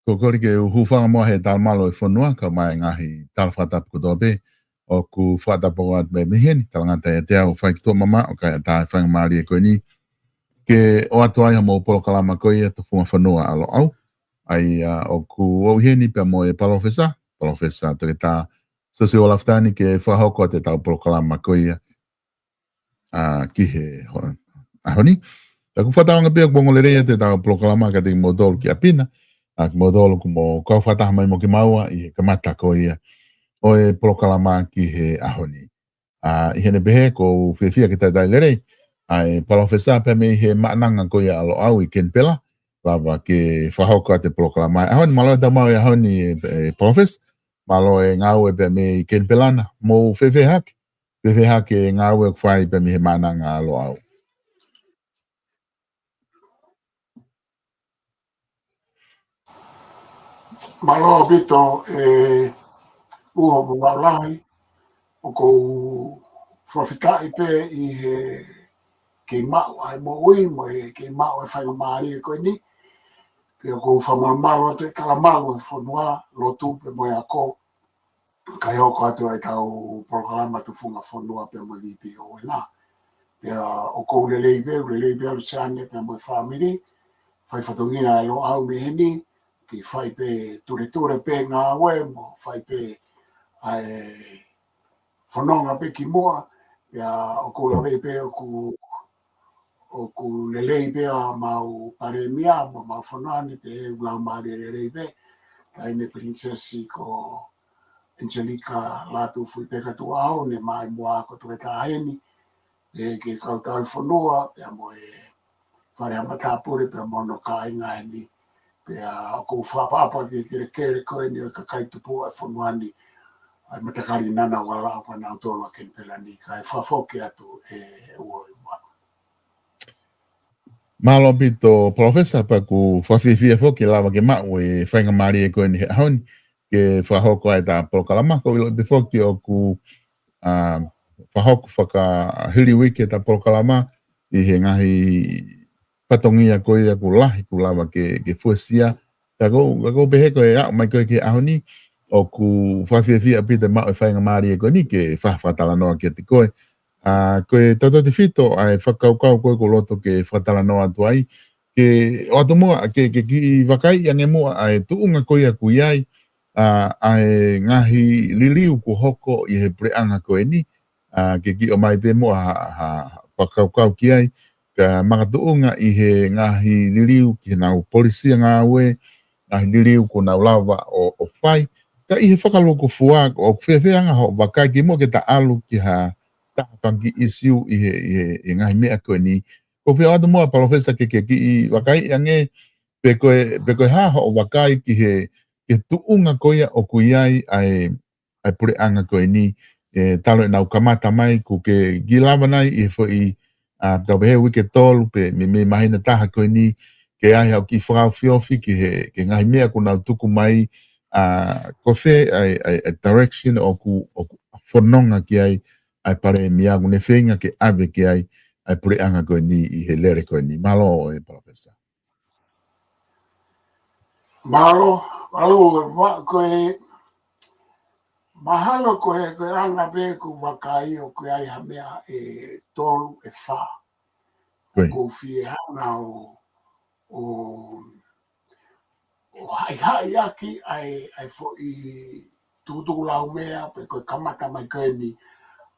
Ko kori ke hufanga mo he tal malo e whanua, ka mai ngahi tal whatap ko dobe, o ku whatap o at me miheni, tal ngata e te au whai ki tō mama, o ka e tā whanga maari e koe ni, ke o atu ai mo polo kalama koe e to funga whanua alo au, ai o ku o heni pe mo e palofesa to ke tā sasi o laftani ke whahoko te tau polo kalama koe ki he ahoni, ka ku whatawanga pia bongo le rea te tau polo kalama ka te mo dolu ki apina, ak modolo como kau fatah mai mo ki maua I kamata ko ia o e proklama ki he ahoni I hene behe ko fefia ki tai lere ai profesa pe me he mananga ko ia alo au I ken pela lava ke fahoka te proklama ahoni malo da mau ahoni profes malo e ngau e pe me ken pelana mo fefe hak e ngau e fai pe me he mananga alo au Malo bito uho mawalai o ko whawhitai pe I he ke mau ai mo ui mo he ke mau e whai maari e koe ni pe o ko whamamalo atu e kalamalo e whanua lotu pe mo e ako kai hoko atu e tau programa tu funga whanua pe mo lipi o e nā pe o ko lelei pe alu seane pe mo e whamiri whai whatongia e lo au me heni ki whai pe ture pe ngā we mo whai pe ai whanonga pe ki moa ia o ko lawe pe o ku lelei pe a mau pare mia mo mau whanoani pe ulau maari lelei pe kai ne princesi ko Angelica latu fui pe katua au ne mai moa ko tuke taheni e ke kautau whanua ia mo e whare amatapure pe mono ka inga ni pe a ko whapapa ki kere koe ni o ka kaitupu a whanuani ai matakari nana wala apa na tola ken pelani kai whafoke atu e ua ua. Malo bito profesa pa ku whawhiwhia foki lawa ke mau e whainga maari e koe ni he ahoni ke whahoko ai tā prokalama ko ilo te foki o ku whahoko whaka hiri wiki tā prokalama I he ngahi patongia koe a ku lahi ku lawa ke fuesia ka ko behe koe au mai koe ke ahoni o ku whawhiwhia pita mau e whainga maari e koe ni ke whawhatala noa ke te koe koe tata te whito ai whakaukau koe ko loto ke whatala noa atu ai ke o atu mua ke ki wakai ange mua ai tuunga koe a kui ai ai ngahi liliu ku hoko I he preanga koe ni ke ki o mai pe mua whakaukau ki ai ka mga tuunga I he ngahi liliu ki nau polisia ngā ue ngahi liliu ko nau lawa o whai ka I he whakaloko fua o whewheanga ho wakai ki mua ke ta alu ki ha tāpangi isiu I he ngahi mea koe ni. Ko whia atu mua profesa ke I wakai ange pe koe haha o wakai ki he tuunga koe o kuiai ai pureanga koe ni talo e nau kamata mai ko ke gilawa nai I fo I tau behe wike tolu pe me mahina taha koe ni ke ai hau ki whakau whiofi ki ke ngahi mea ko nau tuku mai ko whe ai direction o ku whanonga ki ai pare miagu ne whenga ke ave ke ai pureanga koe ni I he lere koe ni. Malo e profesa. Malo koe mahalo koe anga pe ku wakai o koe ai hamea e tolu e wha. Ko fie hana o hai aki ai fo I tutu lau mea pe koe kamata mai koe ni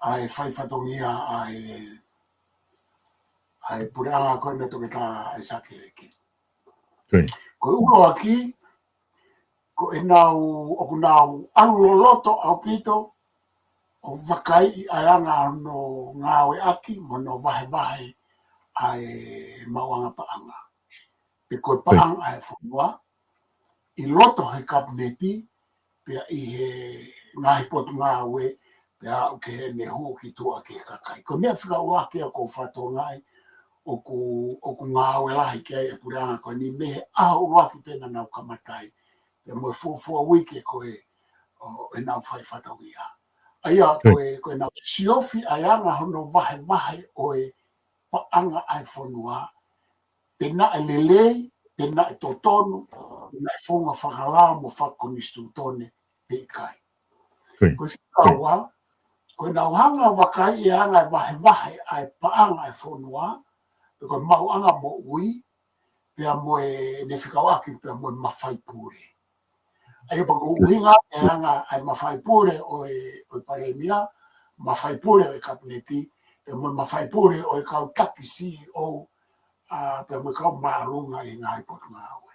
ai whai whatongia ai pureanga koe na toke tā ai sake eki. Koe ulo aki, ko e nau, oku nau alu loto au pito, o wakai I anga no ngawe aki mo no vahe ai mawanga paanga. Pe koe paanga ai whanua, I loto he kabineti, pia I he ngahi potu ngawe, pia o ke he ne hu ki tua ke kakai. Ko mea whika wake a kou whato ngai, o ku ngawe lahi ke ai e pureanga koe ni mehe aho waki pena nau kamatai. Pia mo fua wike koe e nau whai whatau ia. Aia koe nau siofi ai anga hono vahe o e paanga ai whanua, pena e lelei, pena e totonu, pena e whonga whakalao mo whakonistu tone pe I kai. Koe whikaua, koe nau hanga wakai e anga e vahe ai paanga ai whanua, pe koe mau anga mo ui, pea mo e ne whikawaki pea mo e mawhai pure. Ai pa ko uhinga e anga ai mawhai pure o e paremia, mawhai pure o e kabineti, pea mo e mawhai pure o e kautaki CEO, pea mo kau marunga I ngai potu ngawe.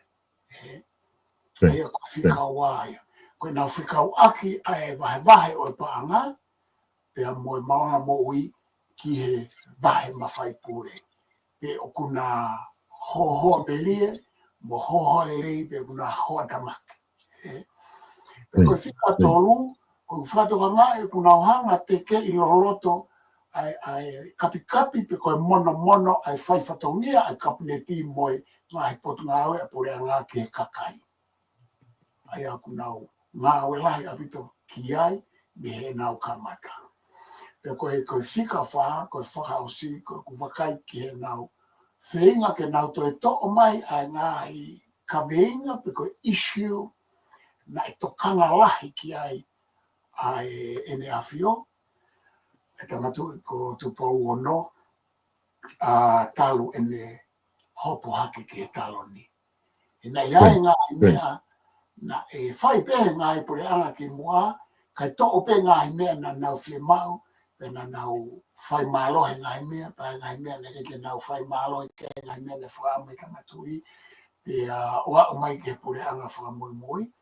Aia ko whikau aia. Koe nau whikau aki ai vahe o paanga, pea mo e maunga mo ui ki he vahe mawhai pure. Pe o kuna hoho melie, mo hoho lei pe kuna hoa tamaki. Pe koe whika tolu, koe whatonga ngai kuna ohanga teke I loloto, ai kapi pe koe mono ai whai whatongia ai kabineti moe ngahi potu ngawe a pore anga ke kakai. Ai aku nau ngawe lahi apito ki ai me he nau kamata. Pe koe whika wha, koe whakausi, koe kuwakai ki he nau whenga ke nau toi to'o mai ai ngahi kaweinga pe koe issue na e tokanga lahi ki ai ene awhio. E tamatu ko tupou ono talu ene hopo haki ke taloni. E na iai ngahi mea na e whai pehe ngahi pure anga ki mua, kai to'o pe ngahi mea na nau whie mau, pe na nau whai malohe ngahi mea, pa ngahi mea na eke nau whai malohe ke ngahi mea na whaamui tamatui, pe oa o mai ke pure anga whaamui mui.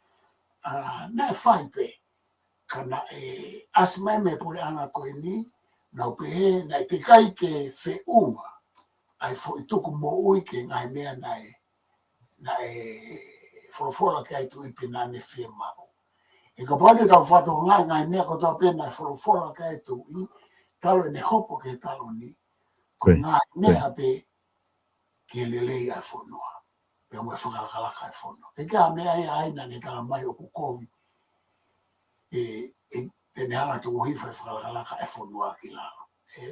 Na e whai pe, kana e asmai me pure anga koe ni, nau pehe na te kai ke whiunga, ai fo I tuku mo ui ke ngahi mea na e whorofora ke ai tu I pina ne whie mau. E ka pāne tau whato ngai mea ko tau pena e whorofora ke ai tu I, talo e ne hopo ke talo ni, ko ngai mea pe ke lelei ai whanua. Pea mo e whakalakalaka ai whanua. E kia mea e aina ne tala mai o kukovi, tene hanga tu hifa e whakalakalaka ai whanua ki lalo.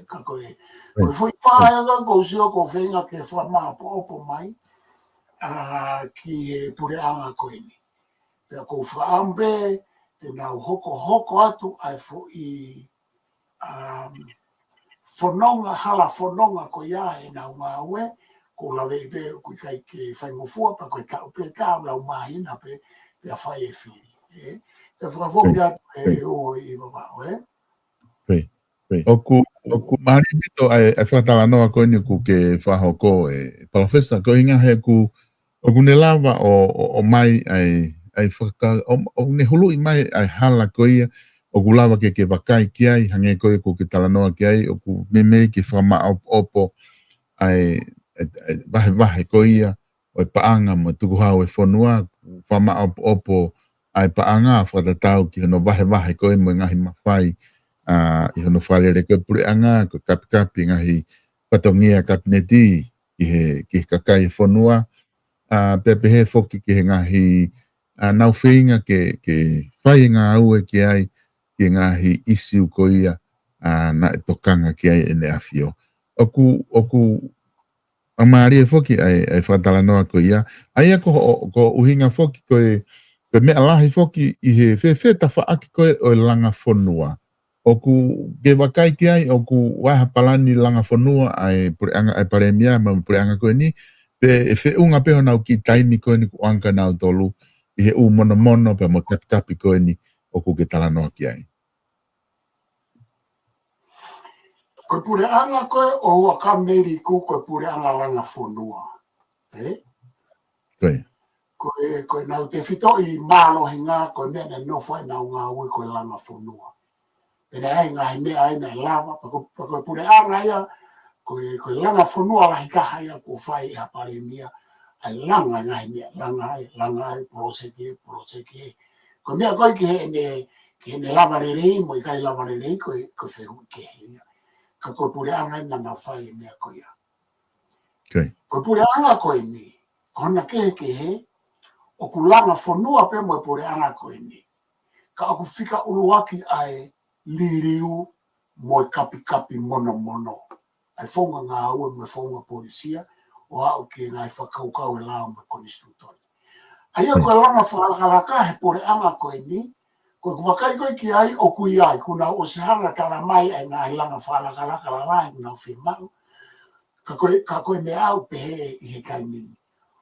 Ka koe whai whaanga ko sio ko whenga ke whamaa po opo mai, ki e pure anga koe ni. Pea ko whaambe, te nau hoko atu ai fo I whanonga, hala whanonga ko ia e nau ngawe, ko lawe I pe kui kai ke whaingofua, pa koe tau pe tau lau mahina pe a whai e whiri. Te whakafoki atu e o I wawao, Oku mari mito ai whakatala noa koe ni ku ke whahoko Professor ko inga he ku oku ne lava o mai ai whaka o ne hulu I mai ai hala ko ia oku lava ke wakai ki ai hange koe ku ke tala noa ki ai oku me ke whama opo ai vahe ko ia o paanga mo tuku hau e whanua whama opo ai paanga whakatatau ki no vahe koe mo ngahi mawhai I hono whalere koe pure anga, ko kapi ngahi patongia kabineti ki he kakai whanua, pepe he whoki ki he ngahi nau whenga ke whai ngā aue ki ai ki ngahi isiu ko ia na e tokanga ki ai ene awhio. Oku amari e whoki ai whakatala noa ko ia, aia ko uhinga whoki koe mea lahi whoki I he whewheta whaaki koe o langa whanua. Oku ke wakai ki ai oku waha palani langa whanua ai pure anga ai paremia ma pure anga koe ni pe whiunga peho nau ki taimi koe ni ku anka nau tolu I he mono pe mo kapi koe ni oku ke tala noa ki ai. Koe pure anga koe o hua ka meri ku koe pure anga langa whanua. Koe nau te whito I malo hinga koe mea ne nofo nau ngā ui koe langa whanua. pena ai ngai me ai na lava pa pure anga ia ko langa fonua la hikaha ia ko fai a pare mia ai langa ngai mia langa ai proseke ko mea koi ke ne lava rei mo i kai lava rei ko fehu ke ia ka ko pure anga na fai mea ko ia ko pure anga ko ni kona ke o kulanga fonua pe mo pure anga ko ni ka aku fika uluaki ai liriu mo kapi mono ai fonga ngā ua mo fonga polisia o au ke ngai whakaukau e lao mo konistutoni ai ko langa whakalaka he pure anga ko ni ko wakai ko ki ai o kui ai kuna o se hanga kala mai ai ngai langa whakalaka la lai na whimau ka koe me au pe i he kai nini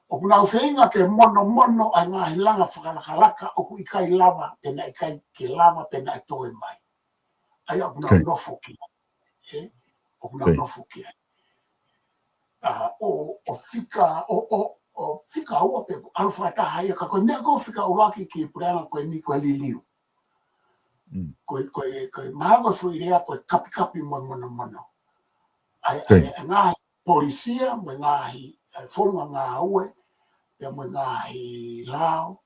o kuna whenga ke mono ai ngā hilanga whakalaka o ku ikai lava pena ikai ke lava pena e toe mai. Ai o kuna nofo ki. O kuna nofo ki. O fika ua pe alfa ta haia ka koe mea ko fika uaki ki pureanga koe ni koe liliu. Koe maa koe fuirea koe kapi mono. Ai ngā polisia mo ngā fonga ngā ue ya mo ngahi lao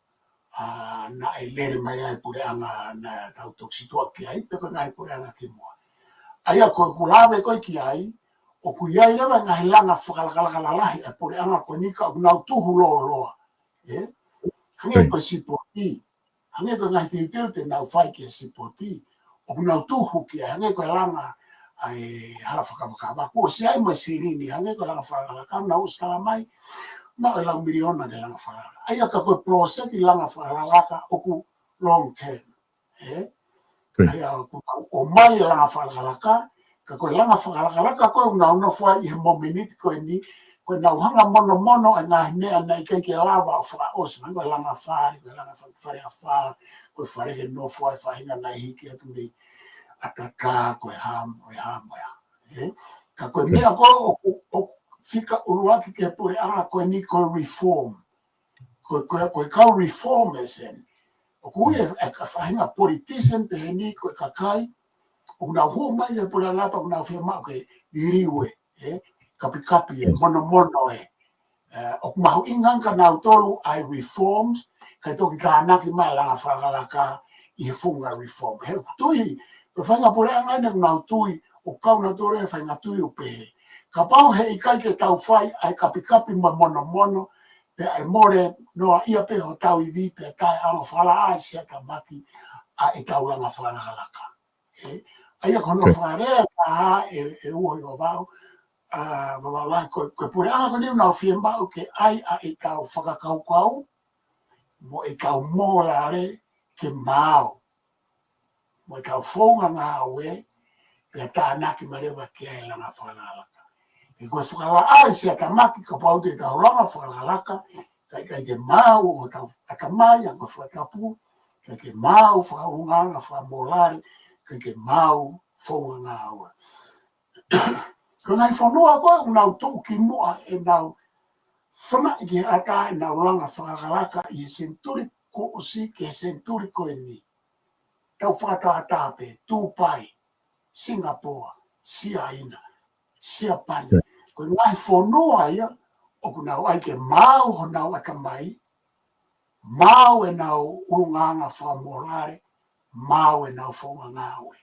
na lere mai ai pureanga na tau toksitoa ki ai pe ko ngai pureanga ki mo ai ko kulave ko ki ai o ku ia ia ngahi langa whakalakala lahi ai pureanga ko nika o nau tuhu loa hange ko sipoti hange ko ngai te nau fai ki sipoti o nau tuhu ki ai hange ko langa ai hala whakawaka ko si ai mai sirini hange ko langa whakalaka na ustala mai ma e lau miliona de langa whakalaka. Ai ka koe proseki langa whakalaka o ku long term. Ai o mai langa whakalaka, ka koe langa whakalaka koe unau nofua i he mominiti koe ni, koe nau hanga mono ai ngā hinea nei kei ke lawa o whakaosa. Koe langa whari, koe langa whare a whare, koe whare he nofua e whahinga nei hiki atu nei ataka koe hamo. Ka koe mea koe o fika uruaki ke pure anga koe ni koe reform. Koe kau reform esen. O kui e ka whahinga politician pe he ni koe kakai. O kuna hua mai e pure anga pa kuna whiama koe liriwe. Kapi e mono e. O kumahu inganga nau tolu ai reforms. Kai toki ka anaki mai langa whakalaka i he funga reform. He tui, koe whahinga pure anga ina nau tui o kau na tore e whahinga tui o pehe. Ka pau he ikai ke tau whai ai kapi mono pe ai more noa ia pe ho tau i vi pe tai anga whala ai sia ka maki a e tau langa whalakalaka. Ai a kono wharea ka ha e uho i wabau lai koe pure anga koni unau whiembau ke ai a e tau whakakaukau mo e tau mōlare ke māo. Mo e tau whonga ngā ue pe tānaki marewa ke ai langa whalakalaka. E koe whakala ai sia ka maki ka pau te tau langa whakalaka, kai ke mau o tau akamai a koe whakapu, kai ke mau whakaunganga whakamolari, kai ke mau whaunga ngā ua. Ko ngai whanua koe unau tōki mua e nau whana i ke ata e nau langa whakalaka i senturi ko osi ke senturi koe ni. Tau whakata pe, Tūpai, Singapore, Siaina, Siapani. Ko ngai whanua ia, o kunau ai ke mau ho nau akamai, mau e nau urunganga whamorare, mau e nau whaunga ngāwe.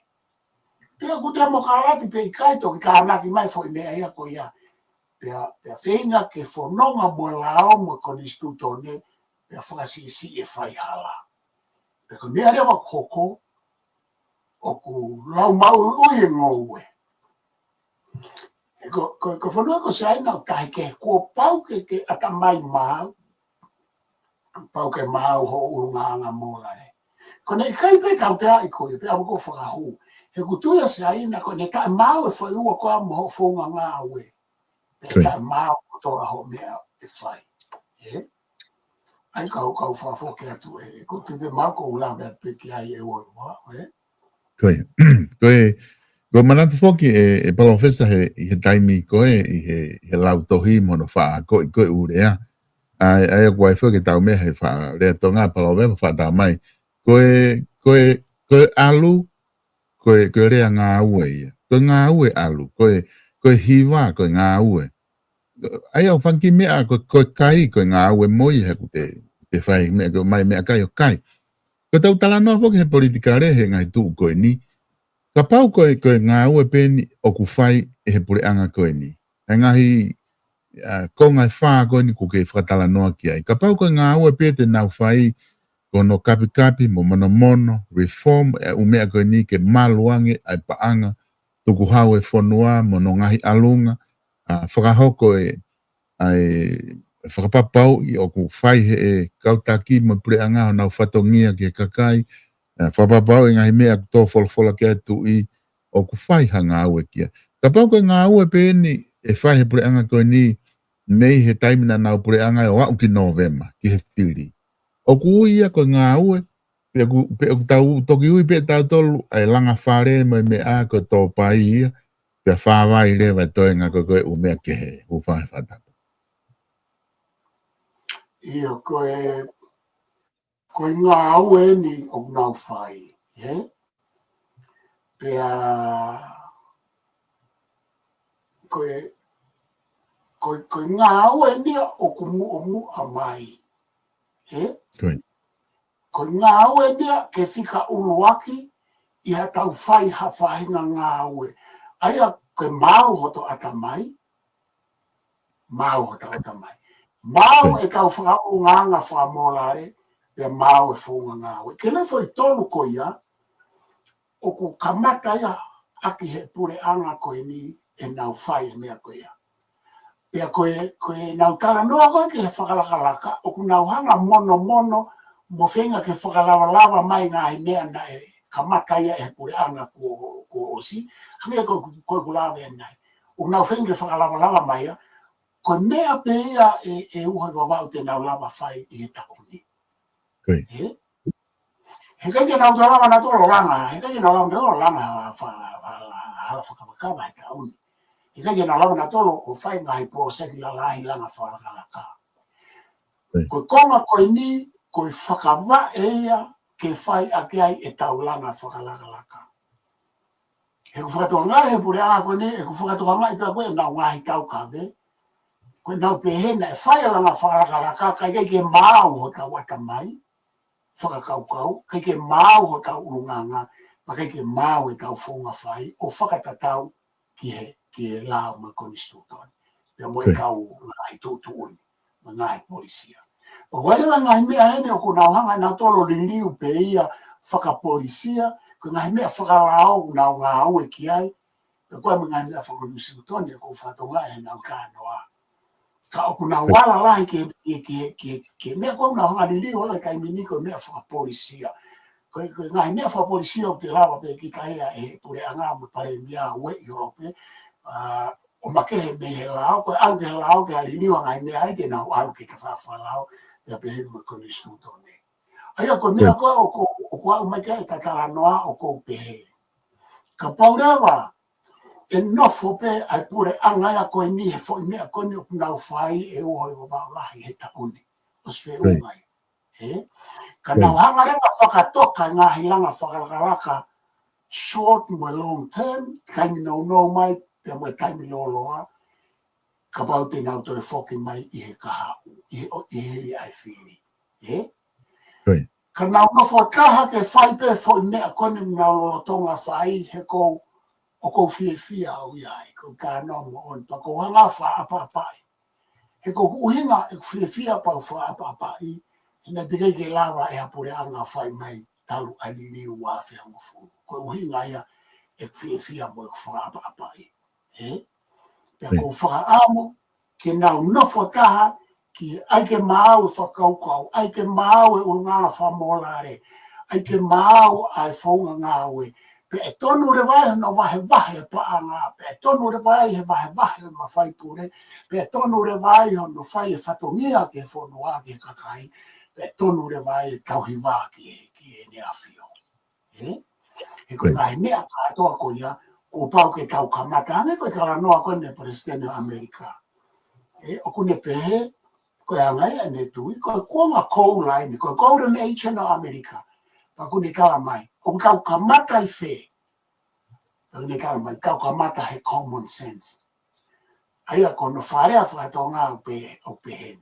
Pea ku te mokarati pe i kaito ki ka anaki mai fo i mea ia ko ia. Pea whenga ke whanonga mo lao mo konistutone, pea whakasisi e whai hala. Pea ko mea rewa koko, o ku lau mau ui e ngōwe. Ko whanua ko se aina kai ke kua pau ke atamai mau, pau ke mau ho urunganga mōlare. Ko nei kai pe tau te ai koe, pe amu ko whakahu. He kutuia se aina ko nei kai mau e whai ua koa mo ho whonga ngā ue. Pe kai mau toa ho mea e whai. Ai kau whawhoke atu e. Ko te pe mau ko ula mea pe ki ai e oi wa. Koe manatu foki e palofesa he taimi koe i he lautohi mono wha koe urea. Ai a koe foki tau mea he wha rea tonga palofesa wha tā mai. Koe alu koe rea ngā ue ia. Koe ngā ue alu, koe hiwa, koe ngā ue. Ai au whanki mea, koe kai, koe ngā ue moi he ku te whai mea, koe mai mea kai o kai. Koe tau tala noa whoki he politika re he ngai tuu koe ni. Ka pau koe ngā ue pēni o ku whai e he pure anga koe ni. E ngahi ko ngai whaa koe ni ku ke whakatala noa ki ai. Ka pau koe ngā ue pēte nau whai kono kapi mo mono reform e umea koe ni ke maluange ai paanga tuku hau e whanua mono ngahi alunga whakahoko ai whakapapau i o ku whai he e kautaki mo pure anga o nau whatongia ke kakai whapapau i ngahi mea tō wholofola ke atu i o ku whai hanga au e kia. Ka pau koe ngā ue pēni e whai he pure anga koe ni nei he taimina nau pure anga o au ki Novema ki he whiri. O ku uia koe ngā ue pe o tau toki ui pe tau tolu ai langa whare mo me a koe tō pai ia pe whawai rewa toi ngā koe umea ke he uwhahe whatapa. Ia koe ngā ue ni o nau whai. Pea koe ngā ue ni o kumu a mai. Koe ngā ue ni ke whika uluaki i ha tau whai ha whahinga ngā ue. Aia koe mau hoto ata mai. Mau hoto ata mai. Mau e kau whakau nganga whamolare, pia mau e whunga ngā ue. Kene whai tolu ko ia, o ku kamata ia aki he pure anga koe ni e nau whai e mea koe ia. Pia koe nau tala noa koe ke he whakalakalaka, o ku nau hanga mono, mo whenga ke whakalawalawa mai ngā he mea na e kamata ia e he pure anga ko osi, hangia koe kulawe e nai. O nau whenga ke whakalawalawa mai ia, koe mea pe ia e uhe wawau te nau lava whai i he takuni. He kai nau te lava na tolo langa, he kai nau lava na tolo langa hala whakamakawa he tauni. He kai nau lava na tolo o whai ngā he proseki la lahi langa whalakalaka. Koe konga koe ni, koe whakawa e ia ke whai ake ai e tau langa whakalakalaka. He ku whakatoa ngā he pure anga koe ni, he ku whakatoa ngā i pia koe nau ngā he tau kawe. Koe nau pehena e whai langa whalakalaka, kai ke mau ho tau ata mai, whakakaukau, kai ke mau ho tau urunganga, ma kai ke mau e tau whonga whai, o whakatatau ki he lao mai konistutoni. Pea mo e tau ngā he tūtuuni, ma ngā he polisia. O warewa ngā he mea hene o ku nau hanga nau tolo liliu pe ia whakapolisia, ko ngā he mea whakalao nau ngā aue ki ai, pe koe ngā he mea whakonistutoni, ko whatonga e nau kānoa. Ka o kuna wala lahi ke mea koe una hanga lili ola kai miniko mea whakapolisia. Koe ngai mea whakapolisia o te lawa pe ki taia e pure anga mo pare mea ue i Europe. O make he me he lao, koe au ke he lao ke halili wa ngai mea aite nau au ke te whawha lao pia pe he mo konistu tone. Aia koe mea koe o koe au mai ke e tatara noa o kou pe he. Ka paurewa, e nofo pe ai pure anga ia koe ni he fo mea koe ni o nau whai e uhoi wa lahi he tauni. O sve ungai. Ka nau hanga renga whakatoka ngā hilanga whakalakalaka short mo long term, taimi no mai, pia mo taimi loloa, ka pau te nau toi whoki mai i he kahau, i heri ai whiri. Ka nau nofo taha ke whai pe fo mea koe ni nau lolotonga whai he kou o kou fia au iai, kou kānomo on, pa kou hanga wha apa-apai. He kou uhinga e fia pau wha apa-apai, hina te kei ke lawa e hapure anga whai mai talu aliliu wā whia ngofuru. Kou uhinga ia e fia mo e wha apa-apai. Pea kou whakaamo, ke nau nofo taha, ki aike māu whakaukau, aike māu e urunganga whamolare, aike māu ai whaunga ngāwe, pe e tonu re vai no vahe pa anga, pe e tonu re vai he vahe ma whai pure, pe e tonu re vai no whai e whatongia ke whonua ke kakai, pe e tonu re vai e tauhi wā ki e nea whio. He koe ngai mea kātoa ko ia, ko pau ke tau kamata, ane koe kala noa koe ne Presidente Amerika. O kune pehe, koe angai ane tui, koe kuonga kou laini, koe Golden Age no Amerika, pa kune kala mai, o tau kamata i whē, Ni kala mai kau ka mata he common sense. Aia kono wharea whakatonga o pe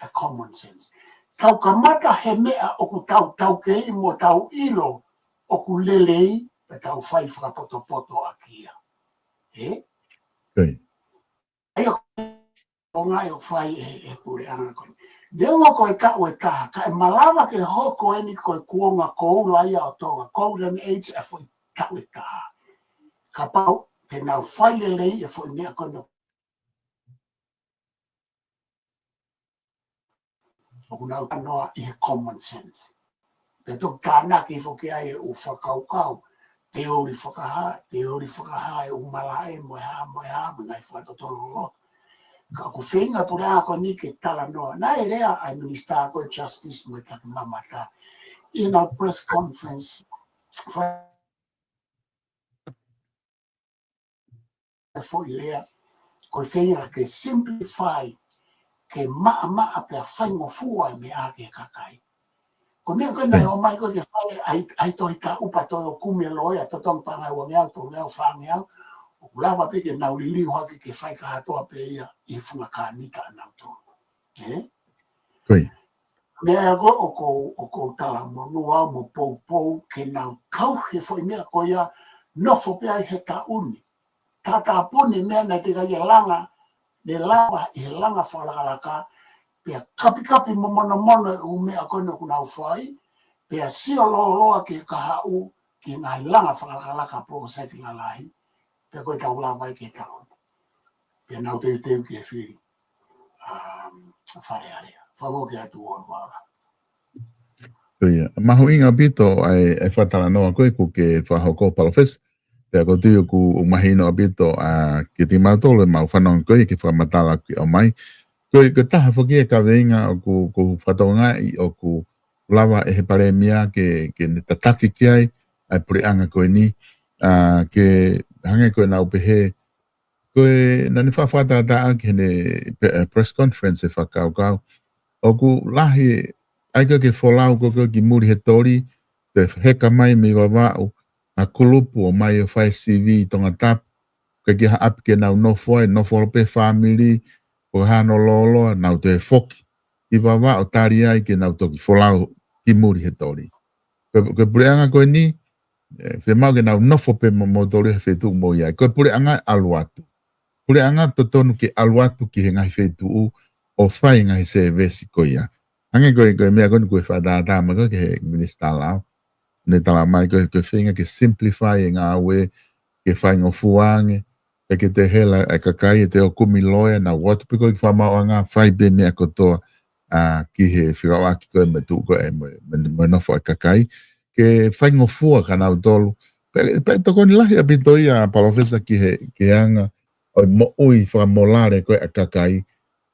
a common sense. Kau ka mata he mea o ku tau kei mo tau ilo o ku lelei pe tau whai whakapoto a kia. Aia o ngai o whai e pure anga koni. Deunga koe ka ue taha, ka e malawa ke hoko eni koe kuonga kou laia o tonga, golden age e fwoi ka ue taha. Ka pau, te nau whai lelei e fwoi nea kono. O kunau anoa i common sense. Te tok tāna ki whoki ai u whakaukau, te ori whakaha e umalae moe ha, ngai whakatotoro roto. Ka ku whenga pura ako ni ke tala noa. Nā e rea ai Minister ko Justice mo taki mamata. In a press conference, foi lea, ko whenga ke simplify ke maa pe whaingo fua me a ke kakai. Ko mea koe nei o mai ko ke whai ai toi ka upa toi o kume loia to tong pangai wa ngeau to ngeau whangeau. O kulawa pe ke nau lili hoki ke whai ka atoa pe ia I funga ka nika nau to. Mea ko o ko tala monua mo pou ke nau kau he foi mea ko ia nofo pe ai he ka uni. Tata puni mea na te kai langa, ne lava I langa whalakalaka, pia kapi mono u mea kono kuna uwhai, pia sio loa ke kahau ki ngai langa whalakalaka po saiti ngalahi, pia koe tau lawai ke tau. Pia nau teu ki e whiri. Whare area. Whamo ke atu o wala. Mahu inga bito ai e whatala noa koe ku ke whahoko palofes. Pea ko tui ku umahino abito a ki ti mautolo mau whanong koe ki whamatala ki o mai. Koe taha whaki e ka veinga o ku whatonga I o ku lawa e he pare mia ke ne tataki ki ai puri anga koe ni. Ke hange koe nau pehe koe nani whawhata taa ki ne press conference e whakaukau. O ku lahi aika ke wholau koko ki muri he tori, te heka mai me wawau, a kulupu o mai o whai CV tonga tap, ke ki haapi ke nau nofo pe family, o hano lolo, nau te whoki, I wawau tari ai ke nau toki wholau ki muri he tori. Ke pureanga koe ni, whe mau ke nau nofo pe mo tori he whetu mo iai, koe pureanga aluatu. Pureanga totonu ke aluatu ki he ngai whetu o whai ngai se vesi koe ia. Ange koe mea koe koe whadata ma koe ke Minister lao. Ne tala mai koe whinga ke simplify ngā ue ke whaingo fuange. Ke te hela e kakai e te o kumi loia na watu piko ki whamau ngā whai be mea kotoa ki he whirawaki koe me tu koe me nofo e kakai. Ke whaingo fua ka nau tolu. Pe toko ni lahi a bito ia palofesa ki anga o mo ui whamolare koe a kakai.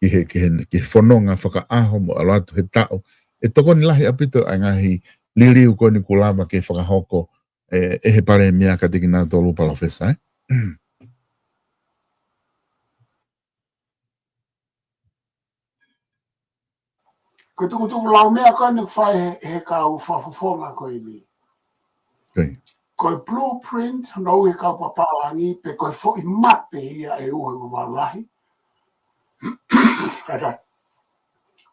Ke whanonga whakaaho mo alatu he tau. E toko ni lahi apito ai ngahi liriu ko ni kulama ke whakahoko e he pare mea ka tiki nā tolu palofesa. Ko tuku lau mea koe ni whai he ka u whawhawhonga koe ni. Koe blueprint no he ka papalangi pe koe fo I mape ia e ua wawalahi. Kata.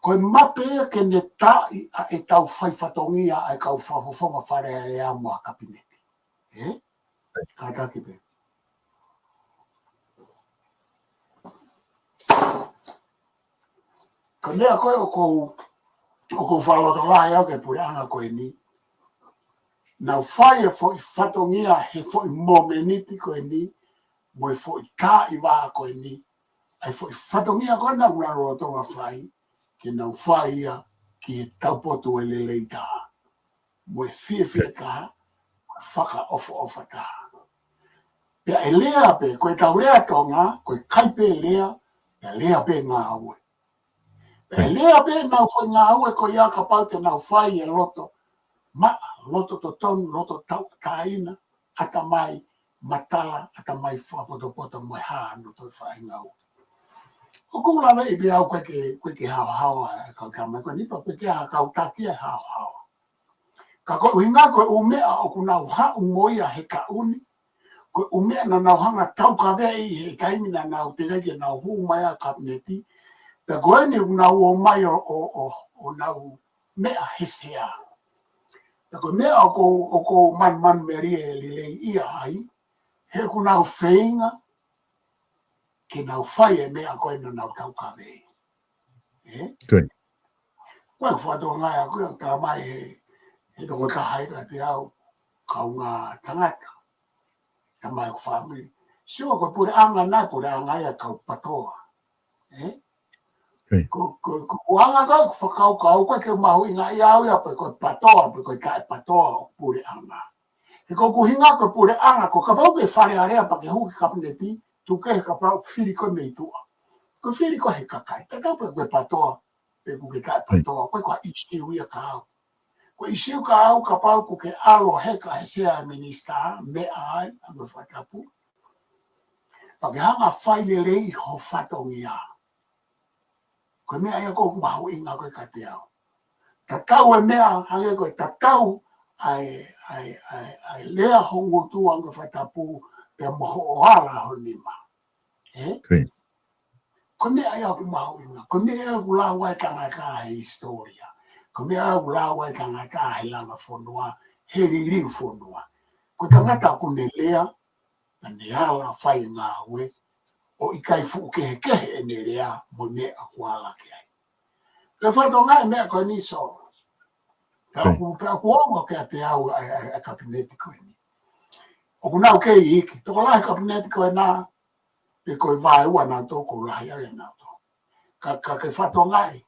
Koe mape ke ne tai a e tau whai whatongia a e kau whawhawhonga whare e a mua kapineti. Kata ki pe. Ka mea koe o kou whaloto lai au ke pure anga koe ni. Nau whai e fo I whatongia he fo I momeniti koe ni, mo e fo I tā I wā koe ni, ai fo I whatongia koe na ura roa tonga whai, ke nau whai ia ki he taupoto e lelei tā. Mo e whia tā, whaka ofa tā. Pea e lea pe, koe tau lea tonga, koe kaipe lea, pea lea pe ngā aue. Pea lea pe nau whai ngā aue koe ia ka pau te nau whai e loto, loto to tonu, loto tau taina, ata mai matala, ata mai whapoto mo haa no toi whai ngau. O kula I bia au koe ke hao ka mai koe nipa pe ke kau taki e hao. Ka koe uhinga koe umea o kuna uha umoia he ka uni, ko umea na nau hanga tau ka vei he taimi na nau te rege nau hu mai a kabineti ta goene nau o mai o nau mea hesea ta ko mea o ko man meri e le ia ai he ku nau feinga ke nau fai e mea koe na nau tau ka vei Good. koe whato ngai a koe ka mai he toko ka haika te au kaunga tangata ta mai o family siwa ko pure anga na pure anga ia kau patoa ko anga ka whakau kau koe ke mahu inga ia au ia pe ko patoa pe ko kai patoa pure anga he ko kuhinga ko pure anga ko ka pau ke whare area pa ke huki kabineti tu ke ka pau whiri ko mei tua ko whiri ko he kakai ta kau pe ko patoa pe ku ke kai patoa koe ko isi uia ka au ko isi ka au ka pau ku ke alo heka he sea minista me ai a me whatapu pa ke hanga whaile rei ho whatongia ko mea ia ko mahu inga koe ka te au ta kau e mea hange koe ta kau ai lea hongo tu anga whatapu pe moho o ala ho lima ko mea ia ko mahu inga ko mea ia ko la wai kanga ka he historia ko mea ia ko la wai kanga ka he langa whonua he riri whonua ko tangata ko ne lea na ne ala whai ngā we o i kai fuke he kehe e ne rea mo ne a kuala ke ai. Le whato ngai mea koe ni so. Ka ku ongo ke a te au a kabineti koe ni. O ku nau ke i iki. Toko lahi kabineti koe nā e koe vai ua nā tōko lahi ai nā tō. Ka ke whato ngai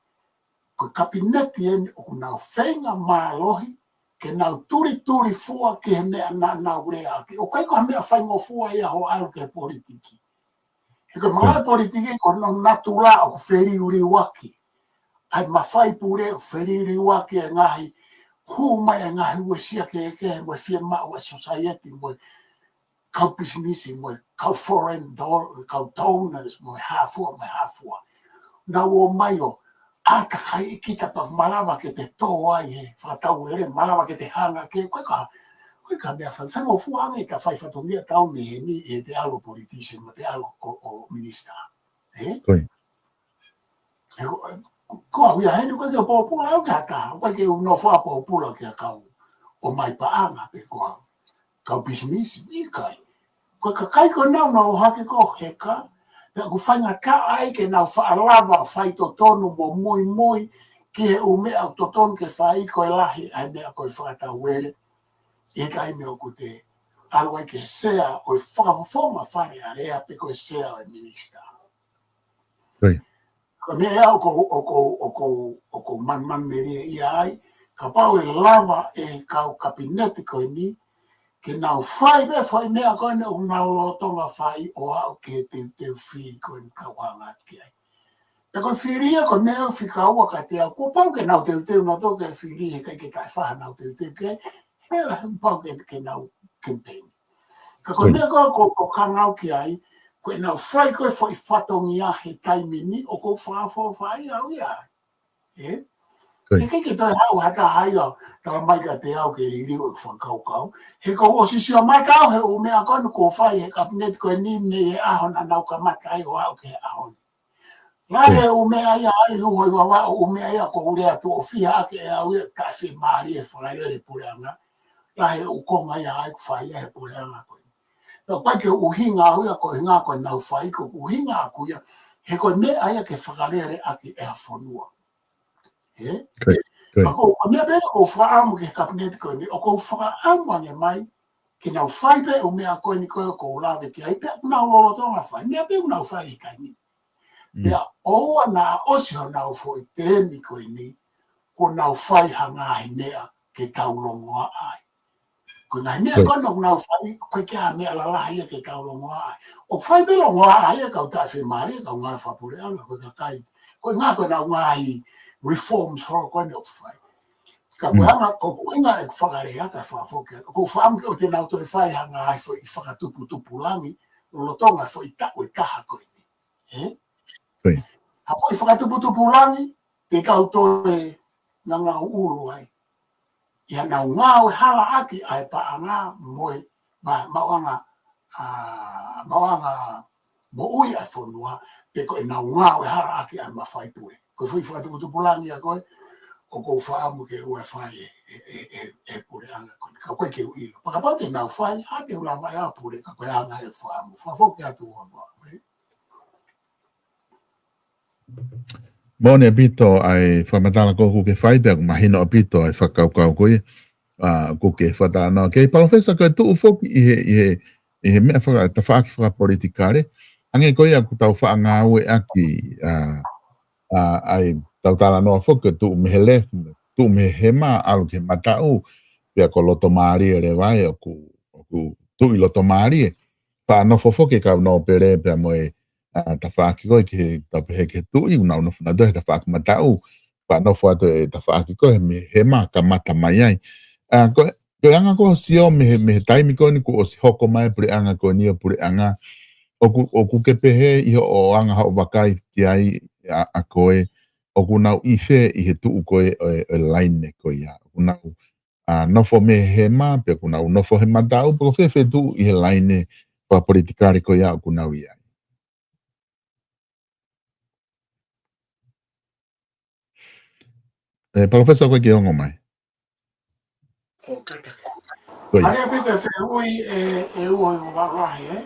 koe kabineti e o ku nau whenga mā lohi ke nau turi fua ke he mea nau rea aki. O kai koe mea whaingo fua ia ho alu ke politiki. E koe mga politiki ko no natula o wheri uri waki. Ai mawhai pure o wheri uri waki e ngahi hu mai e ngahi ue sia ke mo fia ma ue society mo kau pisimisi mo kau foreign kau donors mo hafua. Na o mai o aka kai kita pa malawa ke te tō ai he whatau ere malawa ke te hanga ke koe ka mea whansango fuanga ka whai whatongia tau me ni e te alo politician mo te alo o minister. Ko ia heni koe ke pōpula au ka ka, koe ke uno wha pōpula ke kau o mai paanga pe koa, kau pisimisi, i kai. Koe ka kai ko nau na o hake ko heka, pe ku whainga ka ai ke nau whaalawa whai to tonu mo moi, ki he ume au to tonu ke whai koe lahi ai mea koe whakata wele, e kai mea ku te alwai ke sea o whakawhoma whare area pe koe sea o minister. Ka mea o ko man meri i ai, ka pau e lava e kau kabineti koe ni, ke nau whai mea koe ne o nau lotonga whai o au ke te whiri koe ni kau hanga ki ai. E koe whiria koe mea whika ua ka te au, ko pau ke nau te na tō ke whiri he kai ke kai whaha nau te ke, he pau ke nau campaign. Ka koe mea koe ko kangau ki ai, koe nau whai koe whai whatongia he taimini o ko whai au ia. E ke toi hau hata hai au, tawa mai ka te au ke riri o whakaukau. He ko o sisi o matau he o mea koe ko whai he kabineti koe ni me e ahona nau ka matai o au ke he ahona. Lai o mea ia ai hoi wawa o mea ia ko urea tu o whiha ke e au ia ka whi maari e whalaire pureanga. Lai o konga ia ai whai e pureanga koe. Nā pai ke uhinga au ia ko hinga koe nau whai ko uhinga aku ia he koe mea ia ke whakalere aki e a whanua. Ko mea pēne ko whaamu ke kabineti koe ni o ko whaamu ange mai ke nau whai pe o mea koe ni koe ko ulawe ki ai pēne nau lorotonga whai mea pēne nau whai i kai ni. Pea oa nā osi ho nau fo i tēmi koe ni ko nau whai hanga he mea ke taulongoa ai. Ko nai mea kono nau whai, koe kia mea lalahi e ke taulongoa ai. O whai me longoa ai e kau tae whemare, kau ngai whapure anga, koe ka kai. Koe ngā koe nau ngai reforms horo koe ne o whai. Ka koe anga, ko inga e whakare aka whafoke. Ko whaamke o te nau toi whai hanga ai fo i whakatupu langi, lotonga fo i tako i taha koe ni. Ha fo i whakatupu langi, te kau toi nganga uru ai. Ia nau ngāo hala aki ai pa anga moe maoanga Mawanga mo ui a fonua pe ko na nga o hara aki a mafai pure ko fui fa tu pulangi a ko o ko fa mo ke o fa e pure anga ko ka ko ke ui pa pa ke na fa a ke la vai a pure ka ko anga e fa mo fa fo ke atu o Mone pito ai whamatala ko ke whaipe ma hino pito ai whakaukau koe ko ke whatala no ke professor ko tu foki i he mea whaka ta whaaki whaka politikare ange koe aku tau whaanga ue aki ai tau tala noa foki tu mehele tu mehema alu ke matau pia ko loto maari re vai o ku tu i loto maari pa no fofoke ka no pere pia moe ta whaaki koe ke ta pehe ke tu i una funa dohe ta whaaki matau pa no fo ato ta whaaki koe me hema ka mata mai ai ko anga ko sio me taimi ko ni ko si hoko mai pure anga ko ni pure anga oku ke pehe i o anga ha wakai ki ai a koe oku nau ife i he tu koe e line ko ia una no fo me hema pe ku nau no fo he matau po fe tu i he line pa politikare ko ia ku nau ia professor ko ke ongo mai Aria pita se ui e ui o warahi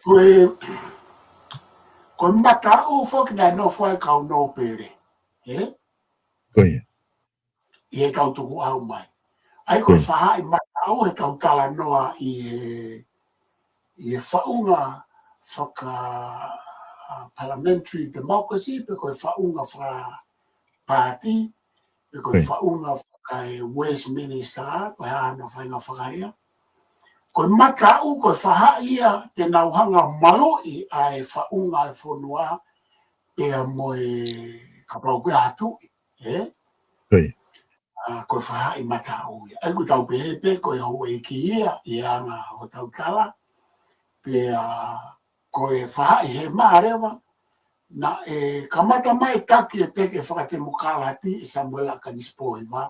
Koi. Ko mata o foki na no foi ka no pere. Koi. I e kau tuku au mai. Ai ko whaha i mata o e kau tala noa i e whaunga whaka parliamentary democracy, pe ko whaunga wha party, pe ko whaunga whaka Westminster, ko hea ana whainga whakaria. Ko mata o ko whaha ia te nauhanga maloi a e whaunga e whonua e a moe kapau koe hatu. Ko whaha i mata o ia. Ai ko tau pehepe ko e hou e ki ia i anga o tau tala. Pe ko e whaha i he maarewa na e kamata mai taki e teke whakate mokalati i Samuel Akanispo i wa.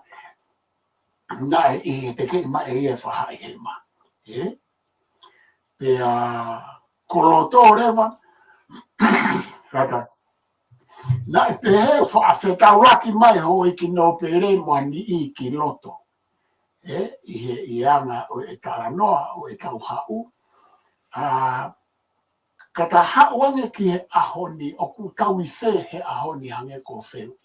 Na e teke i mai e whaha i he maa. Pe koloto rewa rata. Na e pehe whaafetau laki mai ho i ki no pere moa ni i ki loto. I anga o e tala noa o e tau hau. Kata hau ange ki he ahoni o ku tau i whe he ahoni hange ko wheu.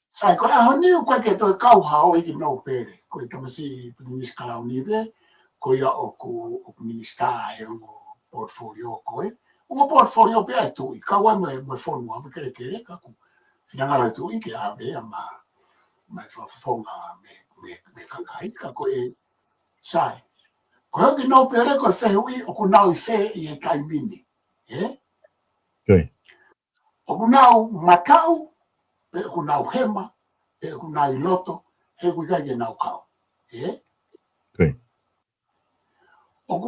Sai ko ahoni u koe ke toi kau hau i ki no pere. Ko i tamasi Pinimis Kalau Nive, ko ia o ku minista e o portfolio koe. O portfolio pe ai tu i kaua me whonua me kere kere ka ku whingala tu i ke a vea mai whawhonga me kakai ka koe sai. Ko hoki no pere ko whehui o ku nau i whe i he kaimini. O ku nau matau, pe o ku nau hema, pe o ku nau i loto, he ku kai ke nau kau. O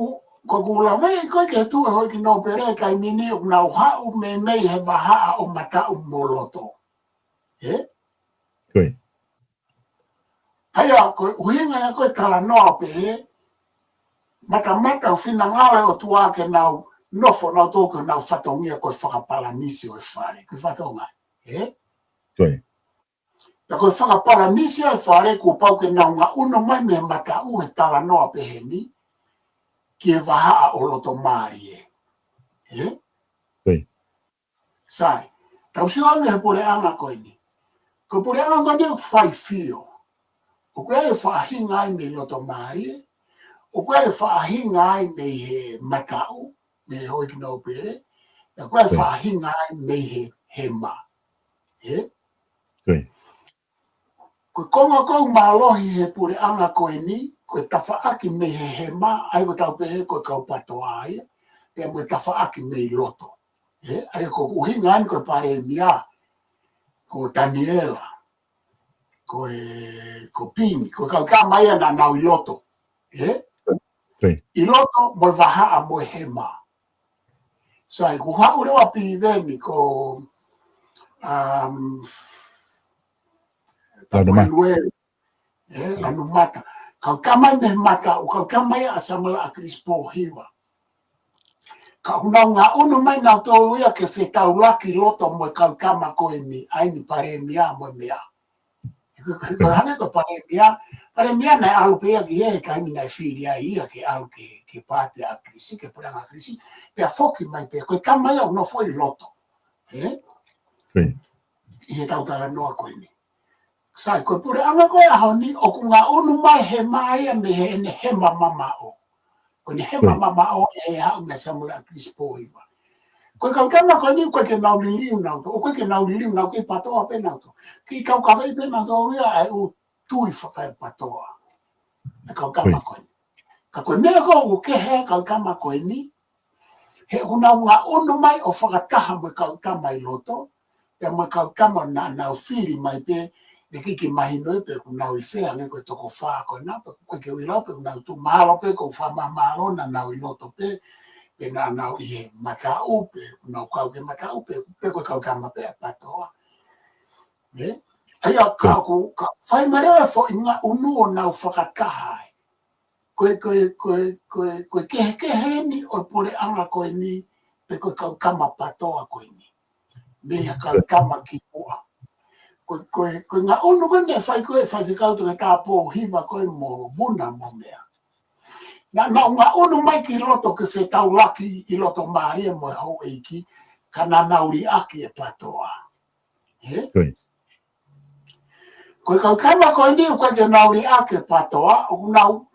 ku la vei koe ke tu e hoki no pere kaimini o ku nau hau me mei he wahaa o matau mo loto. Haia, koe uhinga ya koe tala noa pe he, mata o whina ngale o tua ke nau nofo nau tōku nau whatongia koe whakapalanisi o e whare. Koe whatonga, Ja koe whakapalanisi o e whare ko pau ke nau ngā uno mai me mata u he tala noa pe he ni, ki e wahaa o loto maari e. Sai, tau si ange he pore anga koe ni. Ko pore anga koe ni whai fio. O koe e whaahinga ai me loto maari e. O koe e whaahinga ai me he matau, me hoi ki nau pere. E koe e whaahinga ai me he ma. Koe konga kou mālohi he pure anga koe ni, koe tawhaaki me he ma, ai ko tau pehe koe kau patoa ai, e moe tawhaaki me i loto. Ai ko uhinga ai koe pare mia, ko Daniela, ko Pini, koe kau ka mai ana nau i loto. I loto moe wahaa moe he ma. Sai, ko hau rewa pini veni ko Manuel Lanu mata. Kau kamai me mata o kau kamai a samala a Crispo hiwa. Ka unau ngā unu mai nau tō ia ke whetau laki loto mo kau kama koe ni aini pare mia mo mea. Ko hane ko pare mia nei alu pea ki e kai mi nei whiri ai ia ke alu ke pāte a krisi, ke puranga a krisi. Pea foki mai pea, koe kamai au no foi loto. I tau tala noa koe ni. Sai koe pure anga koe aho ni o ku ngā unu mai he mai me he ne he mama o. Ko ni he mama o e hau me samula Crispo iwa. Ko kau kama ko ni ko ke nau liriu nau to. O ko ke nau liriu nau ke patoa pe nau to. Ki kau ka vai pe nau to ria ai u tui whakai patoa. E kau kama ko ni. Ka koe mea ko u ke he kau kama ko ni. He unau ngā unu mai o whakataha mo kau kama I loto. Pe mo kau kama na nau whiri mai pe me ki mahi noi pe ku nau I whea nge koe toko whaa koe nā pe koe ke uirau pe ku nau tu mahalo pe ko wha mamaro na nau I loto pe pe nā nau I he matau pe nau kau ke matau pe koe kau kama pe patoa. Aia ka whai marea fo I ngā unu o nau whakataha ai. Koe kehe ni o pore anga koe ni pe koe kau kama patoa koe ni. Mea kau kama ki ua. Koe ngā unu koe ne whai whikau tuka tāpō hiwa koe mo vuna mo mea. Nā ngā unu mai ki loto ke whetau laki I loto maaria mo hau eiki ka nā nauri aki e patoa. Koe kau kama koe ni koe ke nauri aki e patoa o nau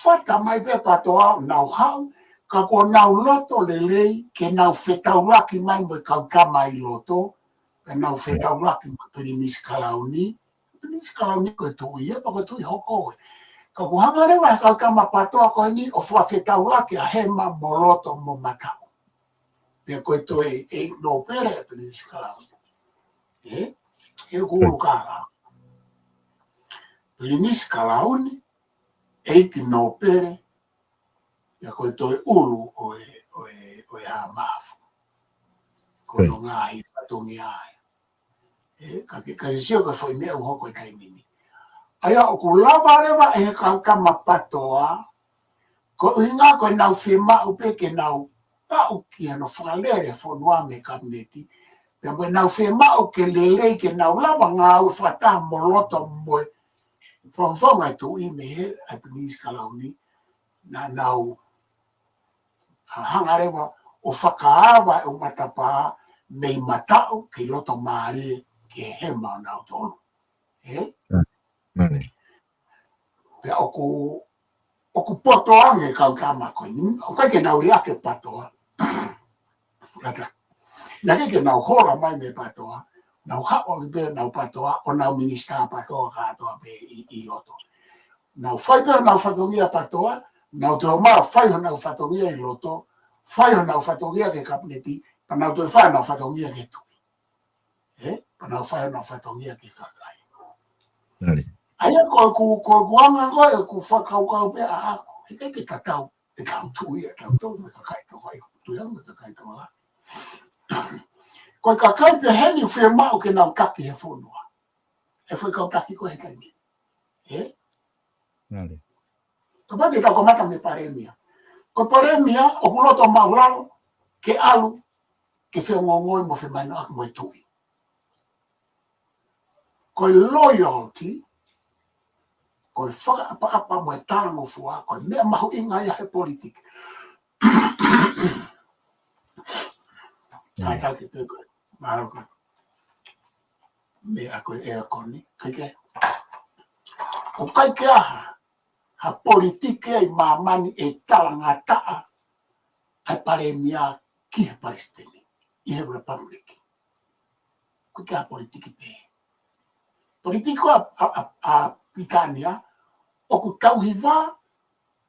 whata mai pe patoa nau hau ka ko nau loto lelei ke nau whetau laki mai mo kau kama I loto ka nau whetau laki mo Pirinis Kalauni. Pirinis Kalauni koe tui e pa koe tui hoko e. Ka ko hanga rewa kau kama patoa koe ni o wha whetau laki a hema mo loto mo matau. Pea koe toi e no pere e Pirinis Kalauni. E kuru kāra. Pirinis Kalauni e ki no pere pea koe toi ulu o e ha maafu. Ko no ngā hi whatongi ai. Ka risio ka whai mea uhoko I kai mini. Aia o ku lava rewa e kau kama patoa, ko inga koe nau whima upe ke nau au ki ano whakalere whanua me kabineti, pia moe nau whima u ke lele ke nau lava ngā u whata mo loto moe, whawhonga tu I me he a Pirinis Kalauni, na nau hanga rewa o whakaawa o matapa mei matau ke loto maare ke he mau nau tolu. Pea oku potoa nge kau kama koe ni, o kai ke nau ria ke patoa. Nake ke nau hora mai me patoa, nau hao I pe nau patoa, o nau minista patoa katoa pe I loto. Nau whai pe nau whatongia patoa, nau te omara whai ho nau whatongia I loto, whai ho nau whatongia ke kabineti, pa nau te whai nau whatongia ke tui. Pa nau whai ho nau whatongia ke kakai. Aia ko kuanga koe ku whakaukau pe a ako. He kai ke tatau, te kau tui e kau tau me kakai tau kai, tui au me kakai tau la. Koe kakai pe heni whea mau ke nau kaki he whonua. E whai kau kaki ko he kai mi. Ka pati kau komata me paremia. Ko paremia, o kuloto mauralo, ke alu, ke whea ngongoi mo whea maina aku mo e tui. Koe loyalty, koe whakaapa mo e tarango fua, koe mea mahu inga ia he politik. Tātau ke pēkoe, maharoka. Mea koe ea koni, kaike. O kaike aha, ha politike ai mamani e talanga taa, ai pare mea ki he Palestini, I he Republic. Kaike ha politiki pē. Politiko a Pitania, o ku tauhiwa,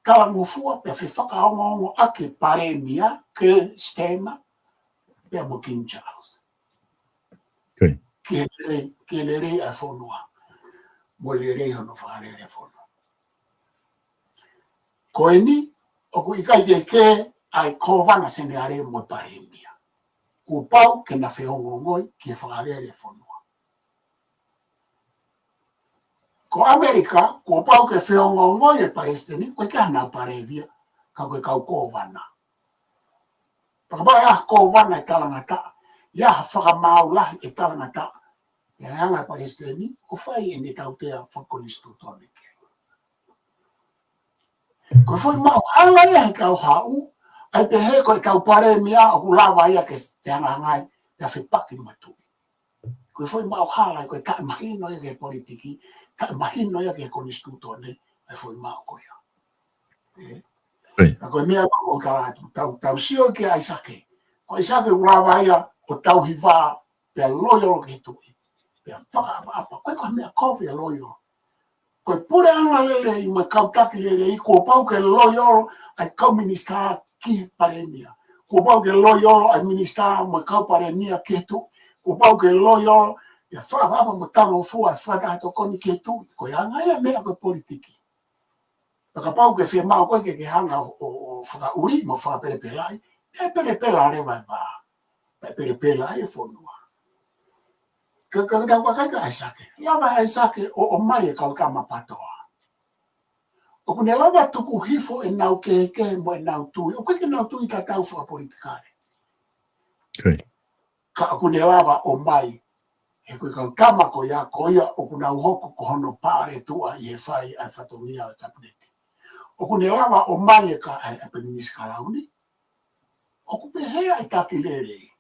kalangofua, pe whi whakaongo ake pare mea, ke stema, pea mo King Charles. Ke le rei a whonua. Mo le rei hono whakarere a whonua. Koe ni, o ku ikai ke ai kovana sene are mo pare mea. Ku pau ke na whiongo ngoi ki whakarere a whonua. Ko Amerika, ko pau ke whiongongo e Palestini, koe ke ana parevia, ka koe kau kōwana. Pakabai kōwana e talangata, ia whakamaulahi e talangata, e hanga Palestini, ko whai e ne tautea whakonistu toneke. Ko whai mau hanga ia he kau hau, ai pe he koe kau pare mia o kulawa ia ke te hanga ngai, ia whipaki matui. Ko whai mau hala koe kai mahino ia ke politiki, kai mahino ia ke konistu tone, ai whai mau koe ia. Koe mea o karatu, tau sio ke aisake. Ko aisake ulawa ia o tau hiva pe loyo ke tui. Pe whakaapa, koe koe mea kofi a loyo. Koe pure anga lele i ma kautaki lele i ko pau ke loyo ai kau minista ki paremia. Ko pau ke loyo ai minista ma kau paremia ke tu. Ko pau ke loyo ia whakaapa mo tango fua whakato koni ke tu. Koe anga ia mea koe politiki. Ka pau ke fia mau koe ke hanga o whakauri mo whakaperepelai. E perepela rewa ba. E perepela e whonua. Ka wakaika aisake. Lava aisake o mai e kau kama patoa. O kune lava tuku hifo e nau ke mo e nau tui. O koe ke nau tui ka kau whakapolitikare. Ka kune lava o mai. E koe kau kama ko ia o kuna uhoko ko hono pare tua i e whai ai whatongia o kabinete. O kune lava o mai e ka ai apenisi kalauni. O kupe hea i taki lere.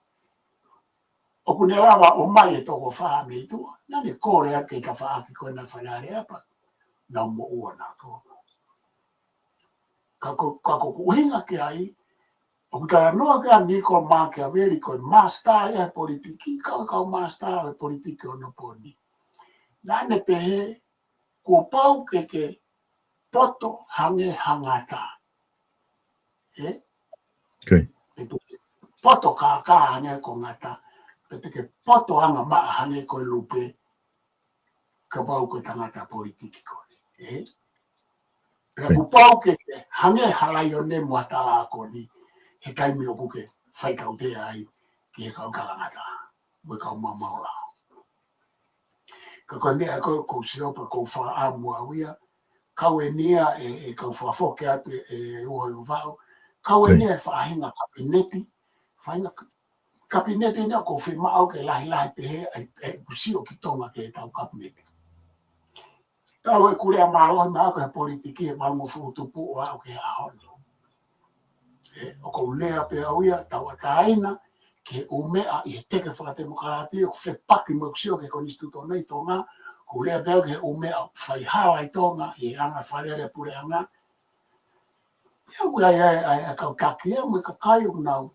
O kune lava o mai e toko whaa me tua. Nane kore ake ka whaa ki koe na whanare apa. Nau mo ua nā tō. Ka ko uhinga ke ai. O kutara noa ke a Nico Machiavelli koe master e politiki. Kau master e politiki o no poni. Nane pehe ko pau ke poto hange hangata. Poto ka hange ko ngata. Pete ke poto hanga maa hange koe lupe. Ka pau koe tangata politiki koe. Pea ku pau ke hange halai o ne muatala ako ni. He kaimi o kuke whai kau te ai. Ki he kau kalangata. Mui kau mamaula. Ka koe mea koe kou siopa kou wha amu awia. Kau e nia e kau whafoke ate e uoi uvau. Kau e nia e whaahinga kabineti. Whahinga kabineti nia kou whima au ke lahi pehe e kusio ki tonga ke tau kabineti. Tau e kurea maalohi maa koe politiki e walmo futupu o au ke ahoni. O kou lea pe auia tau a taina ke umea i he teke whakatemokarati o whepaki mo kusio ke konistuto nei tonga. Kulea bel ke umea whai hala i tonga i anga wharere pure anga. Ia koe ai kau kaki e mui ka kai o nau.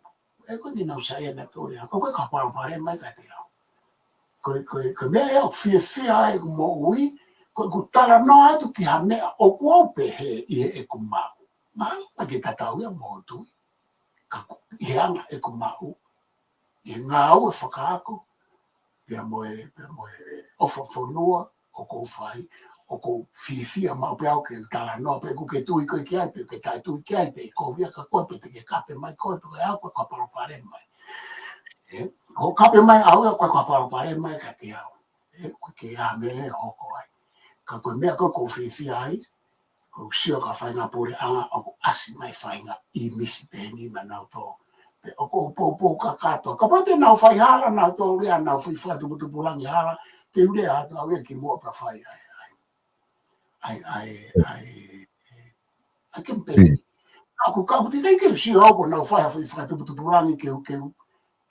E koe ni nau sa e na tore. Koe koe ka parapare mai ka te au. Koe mea e au fia e mo ui. Koe ku tala noa atu ki ha mea o kua pehe i e ku mau. Mau, ma ke tatau ia mo tui. I anga e ku mau. I ngā au e whakaako. Pea moe ofa whanua o kou whai, o kou whiwhia mau pea o ke tala noa pe kuke tui koe ki ai pe, ke tai tui ki ai pe, ko via ka koe pe te ke kape mai koe pe koe au koe ka parapare mai. Ko kape mai au ia koe ka parapare mai ka te au. Koe ke a me hoko ai. Ka koe mea koe kou whiwhia ai, kou sio ka whainga pore anga o ko asi mai whainga i misi peheni ma nau tō. O ko po ka kato. Ka pate nau whai hala nau tō rea nau whi whatuputupu langi hala. Te urea atu au e ki mua pa whai ai kempeni. Ako te tei keu si hoko nau whai whi whatuputupu langi keu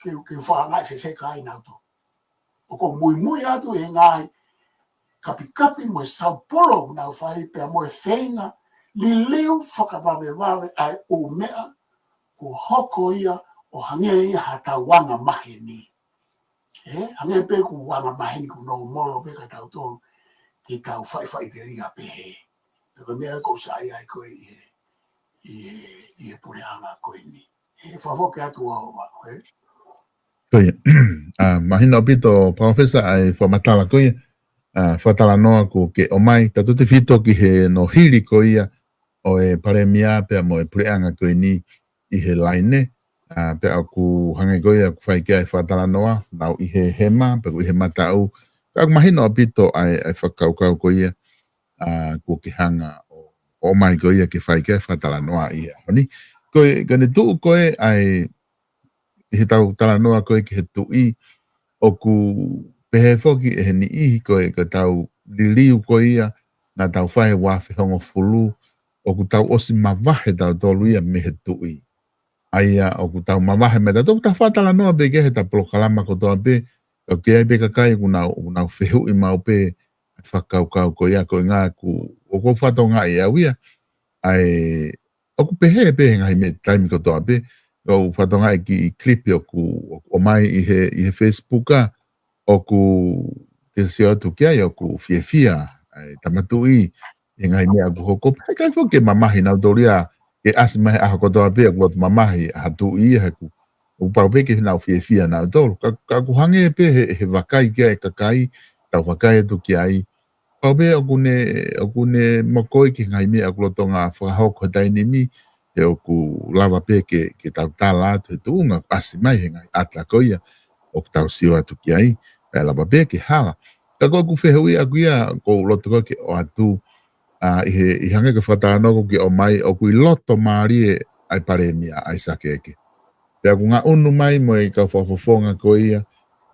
whangai whewheka ai nau tō. O ko mui atu e ngai kapi mo e Sao Paulo nau whai pia mo e whenga li leo whakawawe ai o mea ko hoko ia o hange ia hata wanga mahi ni. Hange pe ku wanga mahi ni ku no molo pe ka tau tō ki tau whai te ringa pehe. Peko mea ko sa ai koe i e pure anga koe ni. Whafoke atu au wako. Koe, mahina pito professor ai whamatala koe, whatala noa ko ke o mai, tato te whito ki he no hiri ko ia o e paremia pea mo e pure anga koe ni i he laine. Pe aku hange koe aku whai kia e whatala noa, nau i he hema, pe ku i he matau. Ka aku mahina o pito ai whakaukau koe ia. ko ke hanga o mai ko ia ke fai ke fatala noa ia ni ko ne tu ko ai he tau tala noa ko ke tu I o ku pehe foki e ni I ko ko tau liliu ko ia na tau fai wa fe hongo fulu o ku tau osi mavahe tau tolu ia me he tu I aia o ku tau mavahe me tau ta fatala noa be ke he ta prokalama ko toa be o ke ai be kakai kuna fehu I mau pe whakau ko ia ko ngā ku o ko whato ngā ia wia ai o ku pehe ngai me taimi ko toa be o whato ngā ki clip o mai I he Facebook o ku te sio tu kia o ku fia ai tamatu I ngai me aku hoko kai fo ke mamahi na doria ke asma a ko toa be ko mamahi hatu I haku o pa be ke na fia na do ka ku hange pe he wakai ke kakai ta wakai tu kia I Paube o kune makoi ki ngai mea kulotonga whakahoko tainimi e o ku lava pe ke tau tala atu he tuunga pasi mai he ngai atla koia o ku tau sio atu ki ai e lava pe ke hala. Ka koe ku whehui a kuia ko loto koe ke o atu I hange ke whatanoko ki o mai o kui loto maari ai pare mia ai sake eke. Pea ku ngā unu mai mo I ka whafofonga koia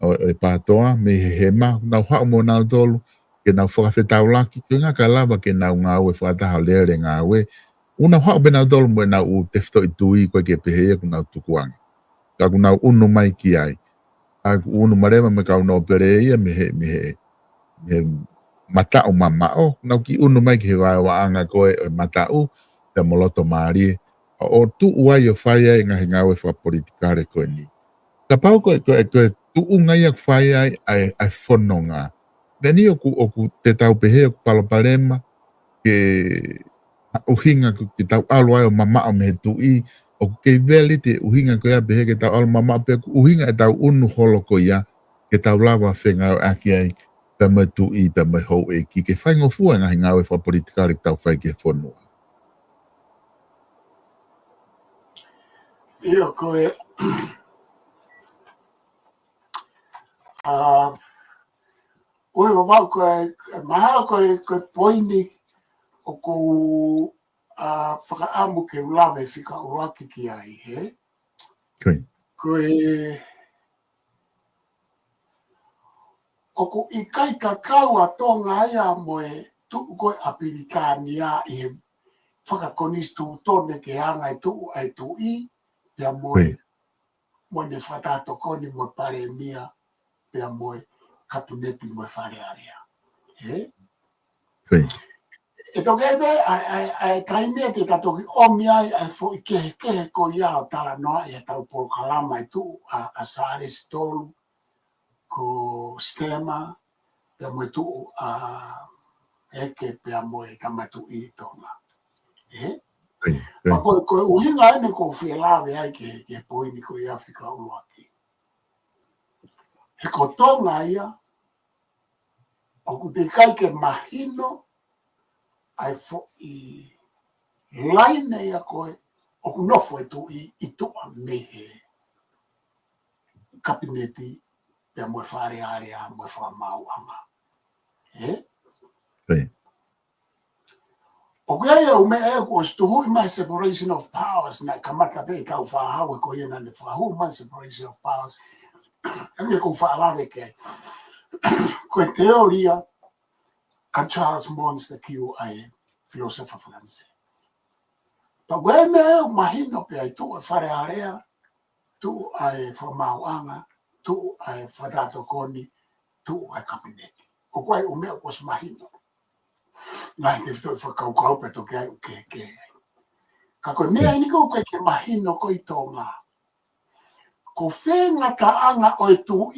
o e pātoa me he hema nau hao mo nau tolu ke nau whakawhetau laki, ke ngā ka lava ke nau ngā ue whakataha leere ngā ue. Una hao be nau tolu mo nau u tefto I tui koe ke pehea ku nau tukuangi. Ka ku nau unu mai ki ai. A ku unu marema me kau no pereia me matau mamao. Nau ki unu mai ki he waanga koe matau te moloto maari. O tu uai o whaia I ngā ue whapolitikare koe ni. Ka pau koe tu ungai ak whaia ai whanonga. Neni o ku te tau pehe o ku palopalema ke uhinga ke tau alo ai o mama o me tu I o ku kei veli te uhinga ko ia pehe ke tau alo mama pe ku uhinga e tau unu holo ko ia ke tau lawa whenga o aki ai pe me tu I pe me hou e ki ke whaingo fua ngahi ngā ue whapolitikari tau whai ke whanua. Ia koe oe wawau koe maha koe poini o kou whakaamu ke ulawe whika uaki ki ai, he? Koe o ko I kai kakau a tonga ia moe tuku koe Apiritania I he whakakonistu tone ke hanga I tuku ai tu I pia moe ne whatato koni moe pare mia pia moe kabineti moe whare area. He? E toke ebe, ai kaimea te katoki omi ai fo I kehe ko ia o tala noa I tau polokalama I tu a sare stolu ko stema pia moe tu eke pia moe kamatu I tonga. He? Ma koe uhinga ene ko whielawe ai ke poini ko ia whika uruaki. He ko tonga ia o ku te kai ke mahino ai fo I laine ia koe o ku nofo e tu I tua mehe kabineti pia moe whare area moe whamau anga. He? O ku ia ume e ko stuhui mai separation of powers na kamata pe kau whahawe ko ia nane whahu mai separation of powers. Ame ko whaalawe ke koe teoria a Charles Mons the QI philosopher France. Pa koe me e mahino pe ai tu e whare area tu ai whamauanga, tu ai whadato koni, tu ai kabineti. O koe o mea kos mahino. Ngai te whito whakaukau pe toke ai uke. Ka koe mea ini koe ke mahino ko I tonga. Ko whenga ta anga o tu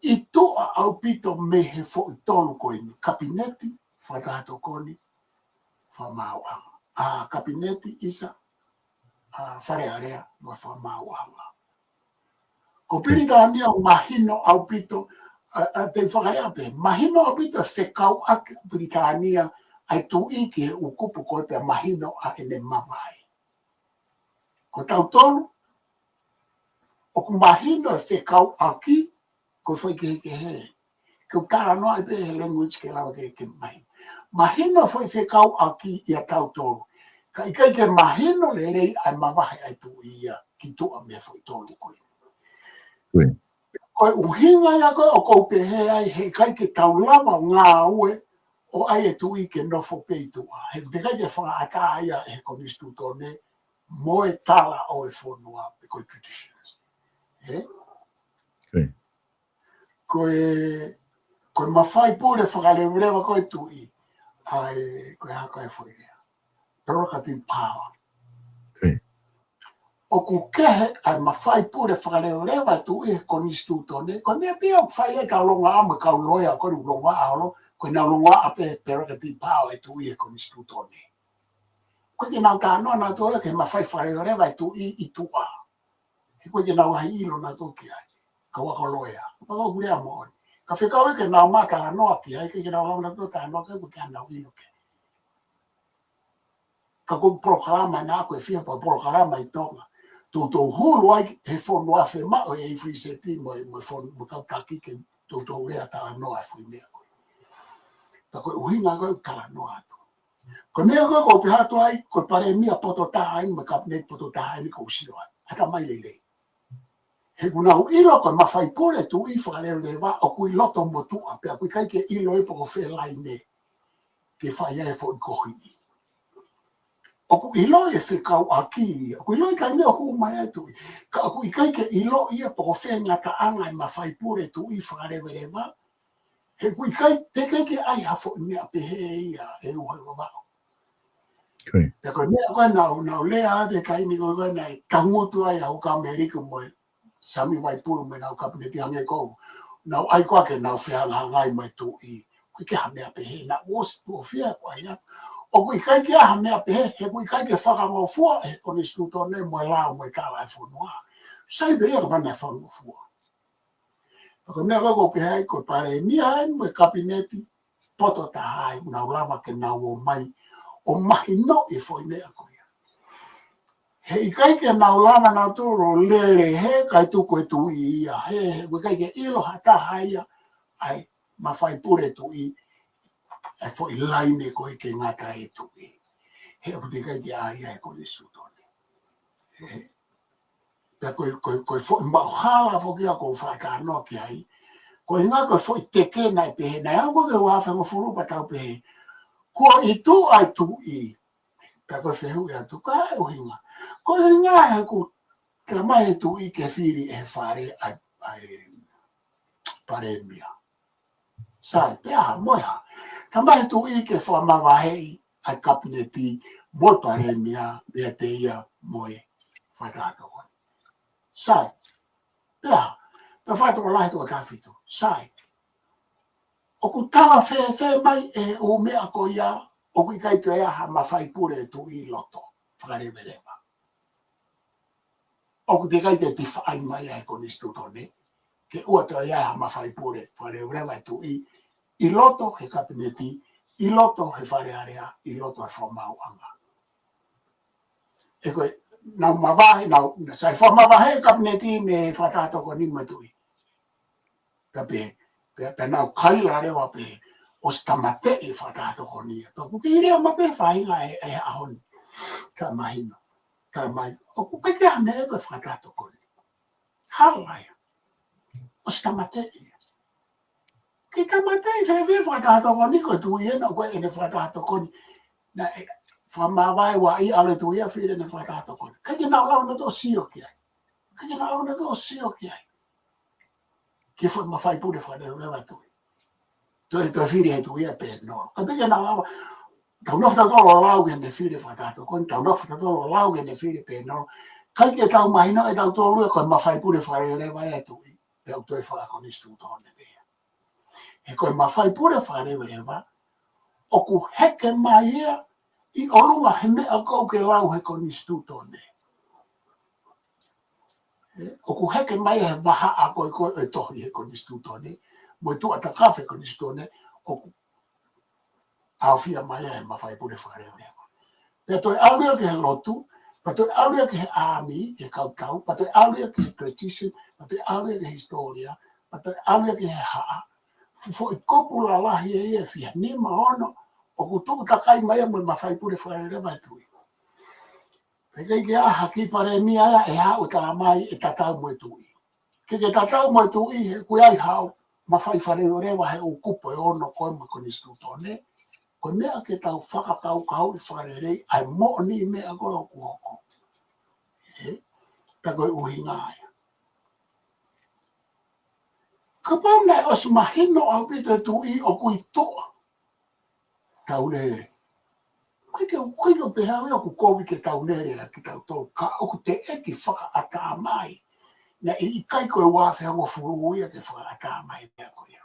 I toa au pito mehe fo I tonu koe ni. Kabineti, whadato koni, whamauanga. Kabineti isa whare area mo whamauanga. Ko Piritania o mahino au pito, te whakarea pe, mahino au pito whekau ake Piritania ai tu I ki he ukupu koe pe mahino a ene mawai. Ko tau tonu, o ku mahino e whekau aki, ko whai ke he. que o kara noa e pe he language ke lau ke mai. Mahino foi se kau aki ia tau tolu. Ka ikai ke mahino le lei ai mawahe ai tu ia ki tu a mea foi tolu koe. Koe uhinga ia koe o kou pehe ai he kai ke tau lava ngā ue o ai e tu i ke nofo peitua. He te kai ke whakaata ia he konistu tone mo e tala o e whonua e koe traditions. Koe mawhai pūre whakaleurewa koe tu i ai koe haka e whoirea. Prerogative power. O ku kehe ai mawhai pūre whakaleurewa tu i he konistu tone, koe mea pia o whai e ka longa ama ka loia koe longa aolo, koe na longa ape prerogative power e tu i he konistu tone. Koe ke nau tānoa nā tōre ke mawhai whakaleurewa e tu i tua. He koe ke nau hai ilo nā tōki ai. Ka waka loia. Paka kurea mooni. Ka whikau e ke nau maka anoa ki ai, ke nau hauna tō tānoa ke ke nau ilo ke. Ka kou prokarama nā koe whia pa prokarama i tonga. Tō hulu ai he whonua whi mao e free seti mo e whonu kau taki ke tō rea tā anoa e whi mea koe. Ta koe uhinga koe kala noa atu. Koe mea koe ko pihato ai, koe pare mia poto tā ai, me kapinet poto tā ai ni kou siro ai. Ata mai lelei. He kuna hu ilo koe mawhai pore tu i whakareo rewa o kui loto motua pia kui kai ke ilo e poko whelai ne ke whai e fo i kohi i. O ku ilo e whikau a ki o ku ilo i kai mea hu mai e tu i. Ka o ku i kai ke ilo i e poko whengata anga i mawhai pore tu i whakareo rewa he kui kai te kai ke ai hafo i mea pehe ia e uha i wamao. Pia koe mea koe nau lea ate kai mi koe nei kangutu ai au ka Amerika moe Sami wai pulu me nau kabineti hange kou. Nau ai koa ke nau whia la ngai mai tu i. Kui ke hamea pehe na osi tu o whia koa ia. O kui kai ke hamea pehe, he kui kai ke whakangau fua, he kone stuto ne moe lao moe kāla e whonua. Sai bea ka mana e whangau fua. Paka mea kako pehe ai koe pare mia ai moe kabineti, poto ta hai, nau lama ke nau o mai, o mahi no i foi mea koe. He i kai ke nau lana nau tūro lere he kai tuko e tu i ia. He kai ke ilo hata haia ai mawhai pure tu i e fo i laine koe ke ngata e tu i. He o te kai ke aia e kone sutone. Pea koe fo i mauhala fo kia kou whaka anoa ki ai. Koe ngā koe fo i teke nai pehe. Nai au koe wawhengo furupa tau pehe. Kua i tu ai tu i. Pea koe whehu i atu kai o hinga. Ko e ngā he ku te mai tu i ke whiri e whare ai pare mia. Sai, pēha, moeha. Ka mai tu i ke whamawahei ai kapineti mo pare mia mea te ia moe whakātoko. Sai, pēha, pe whaitoko lahi tua kawhito. Sai, o ku tawa whē mai e o mea ko ia, o ku i kai tu ea ha mawhai pure tu i loto. Whakarewerewa. O ku te kai te te whaai mai ai koni stutone, ke ua te ia ha mawhai pure, whare urewa tu i loto he kapineti, i loto he whare area, i loto he whamau anga. E koe, nau mawahe, sai whamawahe kapineti me whakatoko ni matui. Ka pe nau kaila rewa pe, o stamate i whakatoko ni. Ku ki rea mape whainga e ahoni, ka mahino. Ka mai, o ku kai kia mea koe whakatoko ni. Halai. O stamate i. Ki tamate i whewhi whakatoko ni koe tui ena koe ene whakatoko ni. Na e whamawai wa i ale tui a whire ne whakatoko ni. Kai ki nau lau na tō sio ki ai. Kai ki nau lau na tō sio ki ai. Ki whai mawhai pure whanero lewa tui. Toi tō whire he tui a pēr no. Kai pika nau lau tau nofta tolo lau ke ne whire whakatoko ni. Tau nofta tolo lau ke ne whire pēr no. Kai ke tau mahino e tau tōrua koe mawhai pure whanero lewa e tui. Pēr toi whakakoni stūtone pēr. He koe mawhai pure whanero lewa. O ku heke mai ea i olunga he mea kou ke lau he koni stūtone. O ku heke mai he waha a koe e tohi he koni stūtone. Mo i tua ta kawhe koni stūtone. O ku awhia mai he mawhai pure whanero lewa. Pea toi aurea ke he lotu. Pa toi aurea ke he army, he kautau. Pa toi aurea ke he tradition. Pa toi aurea ke he historia. Pa toi aurea ke he haa. Fo kopula lahi e fia ni maono o kutu takai mai mo mafai pure fare mai tu. Peke ke aha ki pare mi aya e ha o tala mai e tatau mo tu. Ke tatau mo tu e ku ai hao mafai fare ore wa he o kupo e ono ko mo koni stutone. Ko mea ke tau whakakau kau i whakarerei, ai mo ni mea koe o kuhoko. Ta koe uhinga aia. Ka pau nei os mahino au pita tu i o kui toa. Tau nere. Koe ke peha o ku kovi ke tau nere a ki tau tau. Ka oku te eki whaka ata mai. Na i kai koe wafe hango furu ia te whaka ata mai mea koe.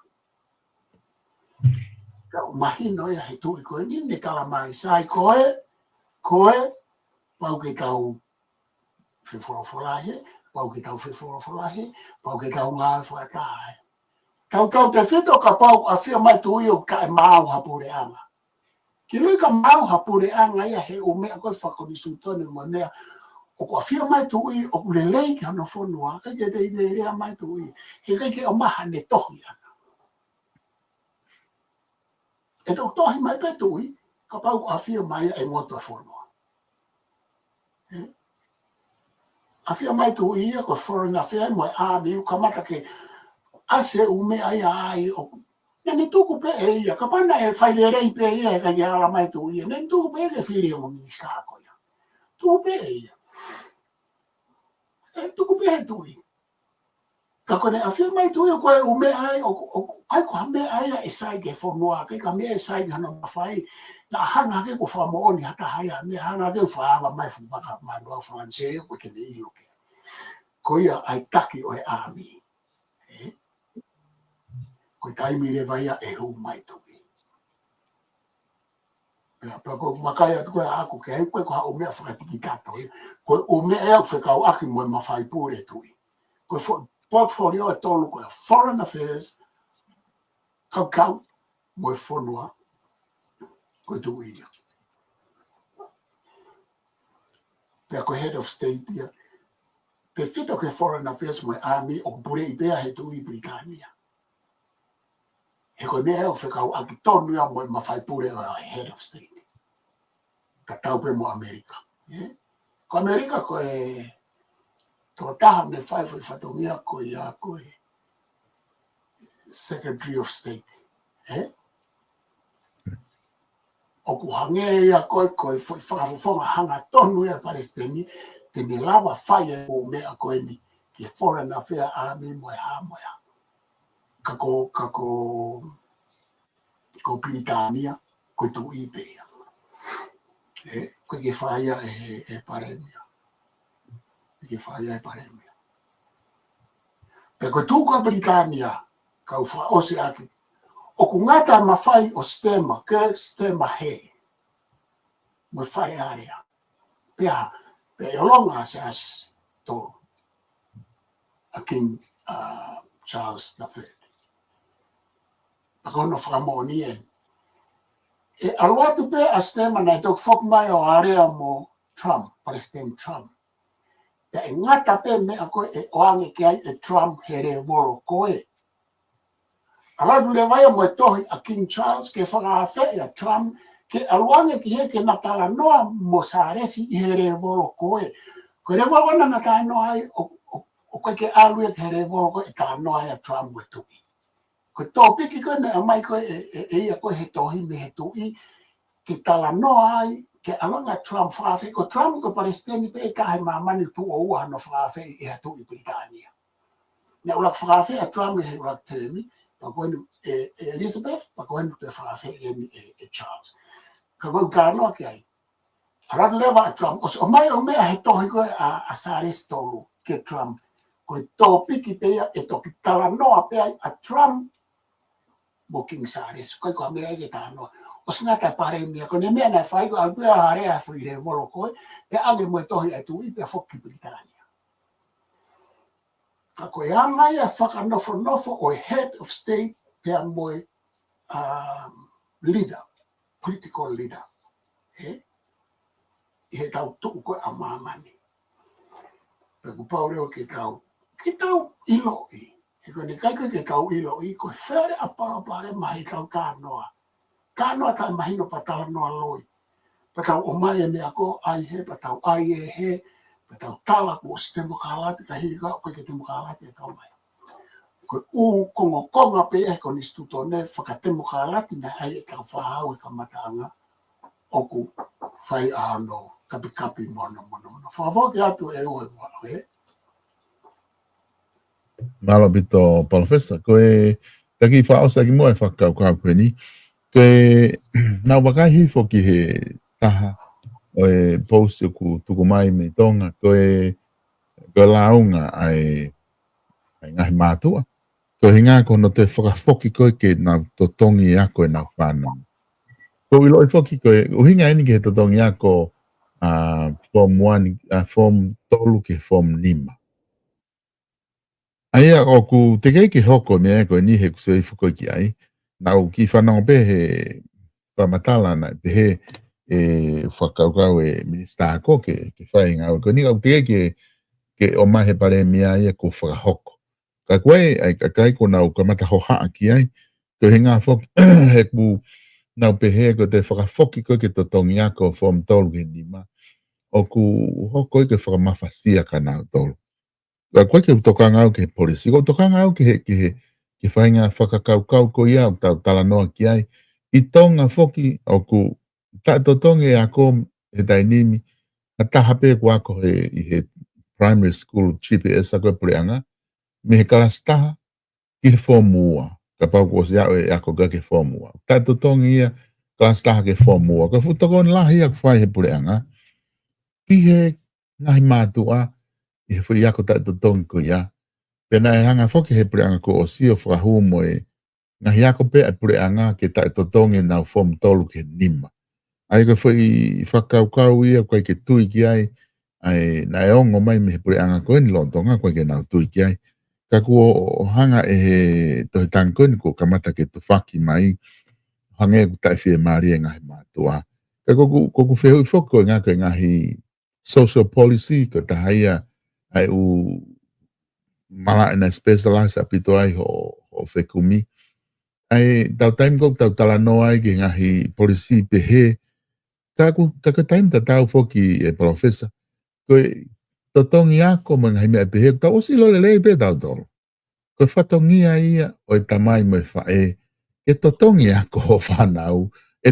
Ka mahino ia he tu i koe ni ne kala mai. Sai koe, pau ke tau whewhorofolahe, pau ke tau whewhorofolahe, pau ke tau ngā whakae. Tau te whito ka pau a whia mai tu i o ka e māu hapure anga. Ki lui ka māu hapure anga ia he o mea koe whakoni sūtone mo mea o ka whia mai tu i o kule lei ki hana whonua, kai ke te ine rea mai tu i, he kai ke o maha ne tohi ana. E tau tohi mai pe tu i, ka pau a whia mai e ngoto whonua. A whia mai tu i ko foreign affairs mo a mi ka mata ke ase u me ai ai o ne tuku pe e ia ka pana e whai le rei pe ia e kai ala mai tu i ne tuku pe e whiri o mi sa ko ia tuku pe e ia e tuku pe e tu i ka kone a whia mai tu i ko e u me ai o ai ko me ai e sai ke whonua ke ka me e sai hana mawhai na hana ke ko whamooni hata haia me hana ke whaava mai whumaka manua whanse ko ke ne ilo ke ko ia ai taki o e ami ko taimi le vai e hu mai tu i. Pa ko makaya ko aku ke ko o me whakatiki tato i. Ko o me e whakau aki mo mawhai pure tu i. Ko portfolio e tolu ko foreign affairs kau mo whonua ko tu i. Pea ko head of state ia. Pe whito ke foreign affairs mo army o pure i pea he tu i Britannia. He koe mea o whekau aki tonu ia mo mawhai pure o head of state. Ka taupe mo Amerika. Ko Amerika ko e tō taha me whai whatongia ko ia ko e Secretary of State. O ku hange ia ko e whakawhonga hanga tonu ia Palestini te me lawa whai o mea ko e ni ki foreign affairs army mo e ha mo ia. Ko Britannia ko tu i pea. Ko ke whaia e paremia. Ke whaia e paremia. Pe ko tu ko Britannia kau wha ose aki. O ku ngata mawhai o stema, ke stema he. Mo whare area. Pea, pe olonga se as to a King Charles III. Pakono whakamoni e. E aluatu pe a stema na tok whok mai o area mo Trump, President Trump. Pe e ngata pe me a koe e oange ki ai e Trump here volo koe. Aladu le vai mo tohi a King Charles ke whakawhea a Trump ke aluange ki he ke natala noa mo saresi i here volo koe. Ko re wawana natala noa ai o koe ke alue ke here volo koe e tala noa ai a Trump we tui. Ko tō piki koe ne amai koe e ia koe he tohi me he tui ke tala noa ai ke alanga Trump whawhea. Ko Trump ko Palestini pe e kahe mamani tu o ua no whawhea i ha tui Britannia. Ne ulak whawhea Trump e he ulak tēmi. Pa koe Elizabeth, pa koe te whawhea e Charles. Ka koe kānoa ki ai. Aratu lewa a Trump. O mai o mea he tohi koe a Saris tolu ke Trump. Koe tō piki pea e toki tala noa pea a Trump mo King Saris. Koe koe mea e tā noa. O singa tai pare mea. Koe ne mea nai whai koe alpea harea e whi re volo koe. E ane mo e tohi e tu i pea whoki Britannia. Ka koe anga ia whakanofo o head of state pea moe leader, political leader. I he tau tuku koe a mamani. Pe ku paureo ki tau ilo i. E ko ni kai ke tau ilo I ko fere a pare mai tau kanoa. Kanoa tai mahino patala noa loi. Patau o mai me ako ai he patau ai he patau tala ko se temo kalate ka hiri ka ko ke temo kalate tau mai. Ko u konga pe e ko ni stuto ne whakatemo kalate na ai e tau whahau e ka matanga oku whai ano kapi mono. Whawhoki atu e oe wano he. Malo bito professor koe taki whao sa ki moe whakau koe ni koe nau wakahi foki he taha o e post ku tuku mai me tonga koe launga ai ngahi mātua ko hinga ko no te whakafoki koe ke nau totongi ako e nau whanau ko ilo i foki koe uhinga ini ke totongi ako form 1 form tolu ke form 5 aia o ku te kei ke hoko me ko ni he kusoi fuko ki ai nau ki whanau be he whamatala na be he whakaukau e minista ako ke whai ngau ko ni au te ke o mahe pare mea ia ko whakahoko ka koe ai ka kai ko nau ka mata hoha ki ai ko he ngā whok he ku nau pe he ko te whakafoki ko ke totongi ako form tolu ke nima o ku hoko i ke whakamawhasia ka nau tolu ka koe ke utokanga au ke polisi ko utokanga au ke whainga whakakaukau ko ia o tau tala noa ki ai I tonga foki o ku ta totongi ako he tainimi a taha pe ko ako he primary school GPS ako pureanga me he kalas taha ki he formua ka pau ko se e ako ga ke formua ta totongi ia kalas taha ke formua ka futokon lahi ak fai he pureanga ki he ngahi mātua I he whi ako ta totongi ko ia pena e hanga foki he pureanga ko o sio whakahu mo ngahi ako pe a pureanga ke ta totongi nau form tolu ke nima ai ko foi whakaukau ia koe ke tui ki ai na e ongo mai me he pureanga koe ni lontonga koe ke nau tui ki ai ka kua o hanga e he tohi tango ni ko kamata ke tu whaki mai hange ku tai whie maari e ngahi mātua ka koku whehui whoko ngā koe ngahi social policy ko tahaia ai u mala ina specialize apito ai ho whekumi ai tau time ko tau tala noa ai ke ngahi policy pe he ka time ta tau foki e professor koe totongi ako mga hime pe he tau osi lo le pe tau tolo koe whatongi ia o e tamai mo e whae ke totongi ako ho whanau e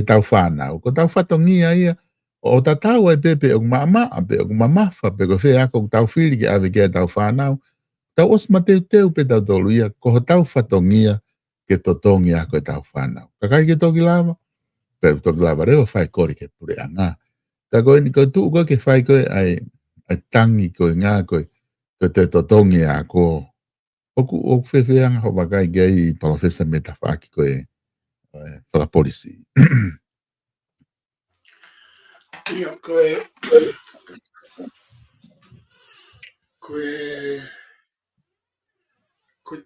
tau whanau ko tau whatongi ia o ta tau e pepe o mama pe o mamafa pe ko whea ako tau whiri ke ave ke tau whanau tau os mateu pe tau tolo ia ko ho tau whatongi ia ke totongi ako e tau whanau. Kakai ke toki lava? Pe toki lava reo whai kori ke pureanga. Ka koe ni koe tuu koe ke whai koe ai tangi koe ngā koe te totongi ako. Oku whewheanga ho wakai gei professor meta whaki koe whakapolisi. Ia koe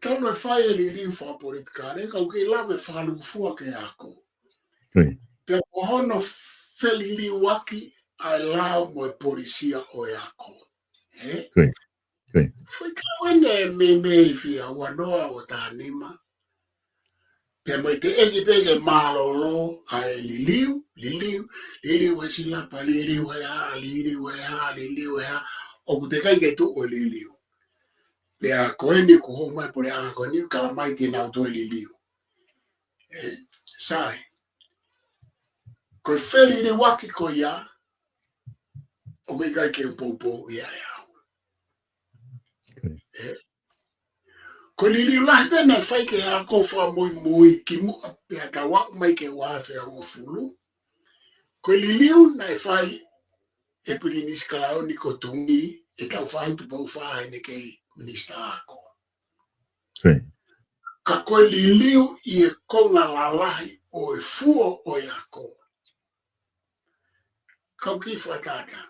tau e whai e li liu whapolitika ne kau ke lawe whalu fua ke ako. Pea ko hono wheli liu waki ai lao mo e polisia o e ako. Fui tau ene me I fia wanoa o tā nima. Pea mo te egi pege malolo ai liliu e silapa, liliu e ha, o ku te kai ke tu o liliu. Pea koe ni ko ho mai pore ana koe ni kala mai te nau toi liliu. Sai. Koe wheri ni waki ko ia, o koe kai ke upopo ia e au. Koe liliu lahi pena whai ke a kofua mui ki mua pea ka wak mai ke wawhea o fulu. Koe liliu na e whai e pilinis kalao ni ko tungi e tau whai tu pau whai ne kei minista ako. Ka koe liliu I e konga lalahi o e fuo o e ako. Kau ki whakata.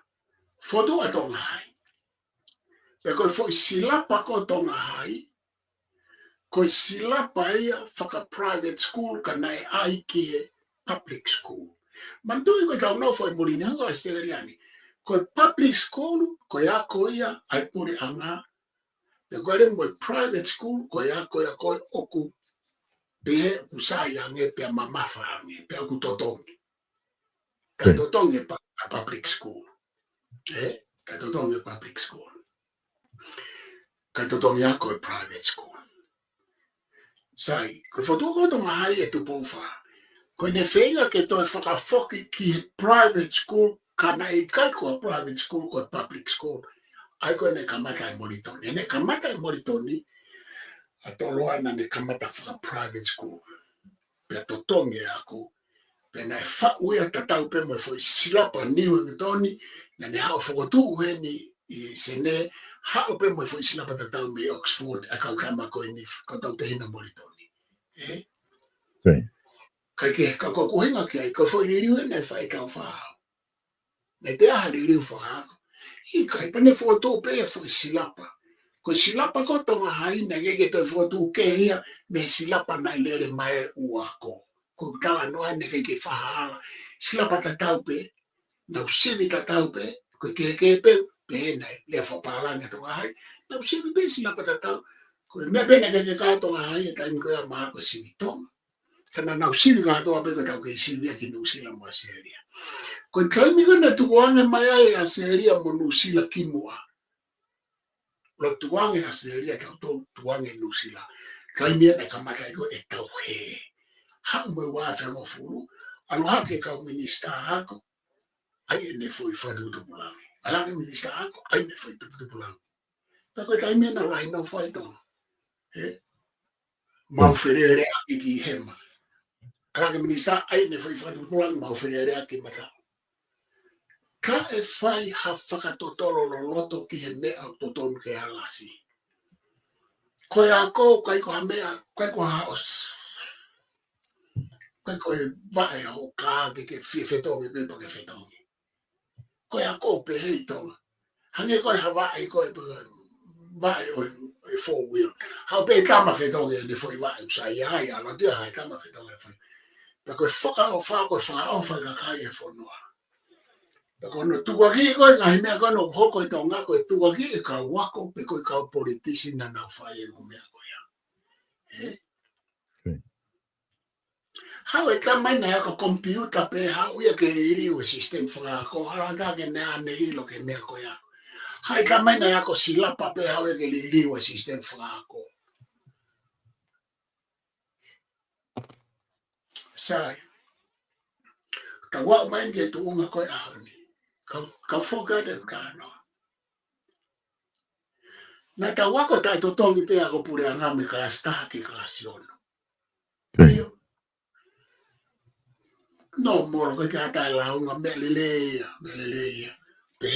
Foto a tonga hai. Pe koe fo silapa ko tonga hai. Koe silapa ia whaka private school ka nai ai ki e public school. Mantui koe tau nofo e mulini hanga e steriani. Koe public school, koe ako ia ai puri anga. Pe koe mo private school ko ya oku pe kusaya nge pe mama fa nge pe ku totongi. Ka totongi pa public school. Ka totongi public school. Ka totongi ako private school. Sai, ko foto ko to mai e tu pofa. Ko ne fela ke to fa foki ki private school kana i kai ko private school ko public school. Ai ko ne kamata e moritoni. Ne kamata e moritoni atoloa na ne kamata fa private school. Pe totongi ako pe na fa uia tatau pe mo foi silapa niu ngitoni na ne hao fokotu ueni i sene hao pe mo foi silapa tatau me Oxford akau kama ko ni katau te hina moritoni. Kai ke ka ko hinga ke ko foi riu ne fai ka fa. Ne te ha riu fa. I kai pe ne foto pe foi silapa. Ko silapa ko tonga hai na ge te foto ke ia me silapa na lere mai uako. Ko kala no ane ke fahala sila pata taupe na usivi ka taupe ko ke pe na le fo pala na to ai na usivi pe sila pata tau ko me pe na ke ka to ai ta ko ya ma ko sivito kana na usivi ka to pe ka ke sivi ki no sila mo seria ko kai mi na tu ane mai ai a seria mo no sila kimua lo tu ane a seria ka to tu ane no sila kai mi na ka ma ka ko e tau he ha mo wa fa mo fulu aloha ke ka minista ako ai ne foi fadu do pulang ala ke minista ako ai ne foi do pulang ta ko kai me na lai no foi to mau ferere aki hema ala ke minista ai ne foi fadu pulang mau ferere aki mata ka e fai ha faka totoro lo loto ki he me auto ton ke alasi ko ya ko kai ko mea kai ko haos kai ko vai ho ka ke feto me pe ke feto ko ya ko pe hito hange ko ha vai ko vai o four wheel how pe kama feto le foi vai sa ya la dia ha kama feto le foi ta ko foka o fa ko ka kai e fo no ta ko no tu ko ki ko na me ko no hoko to nga ko tu ko ki ka wako pe ko ka politician na fa e no me ko ya how e kama na ko computer pe ha u ya ke ri o system fra ko hala ka ke na ne lo ke me ko ya hai kama na ko silapa pe ha u ke ri o system fra ko sai ka wa mai ke tu nga ko a ni ka foka de ka no na ta wa ko ta to tongi pe ko pure anga me ka sta ki clasion no mo ko ka ta la nga melele pe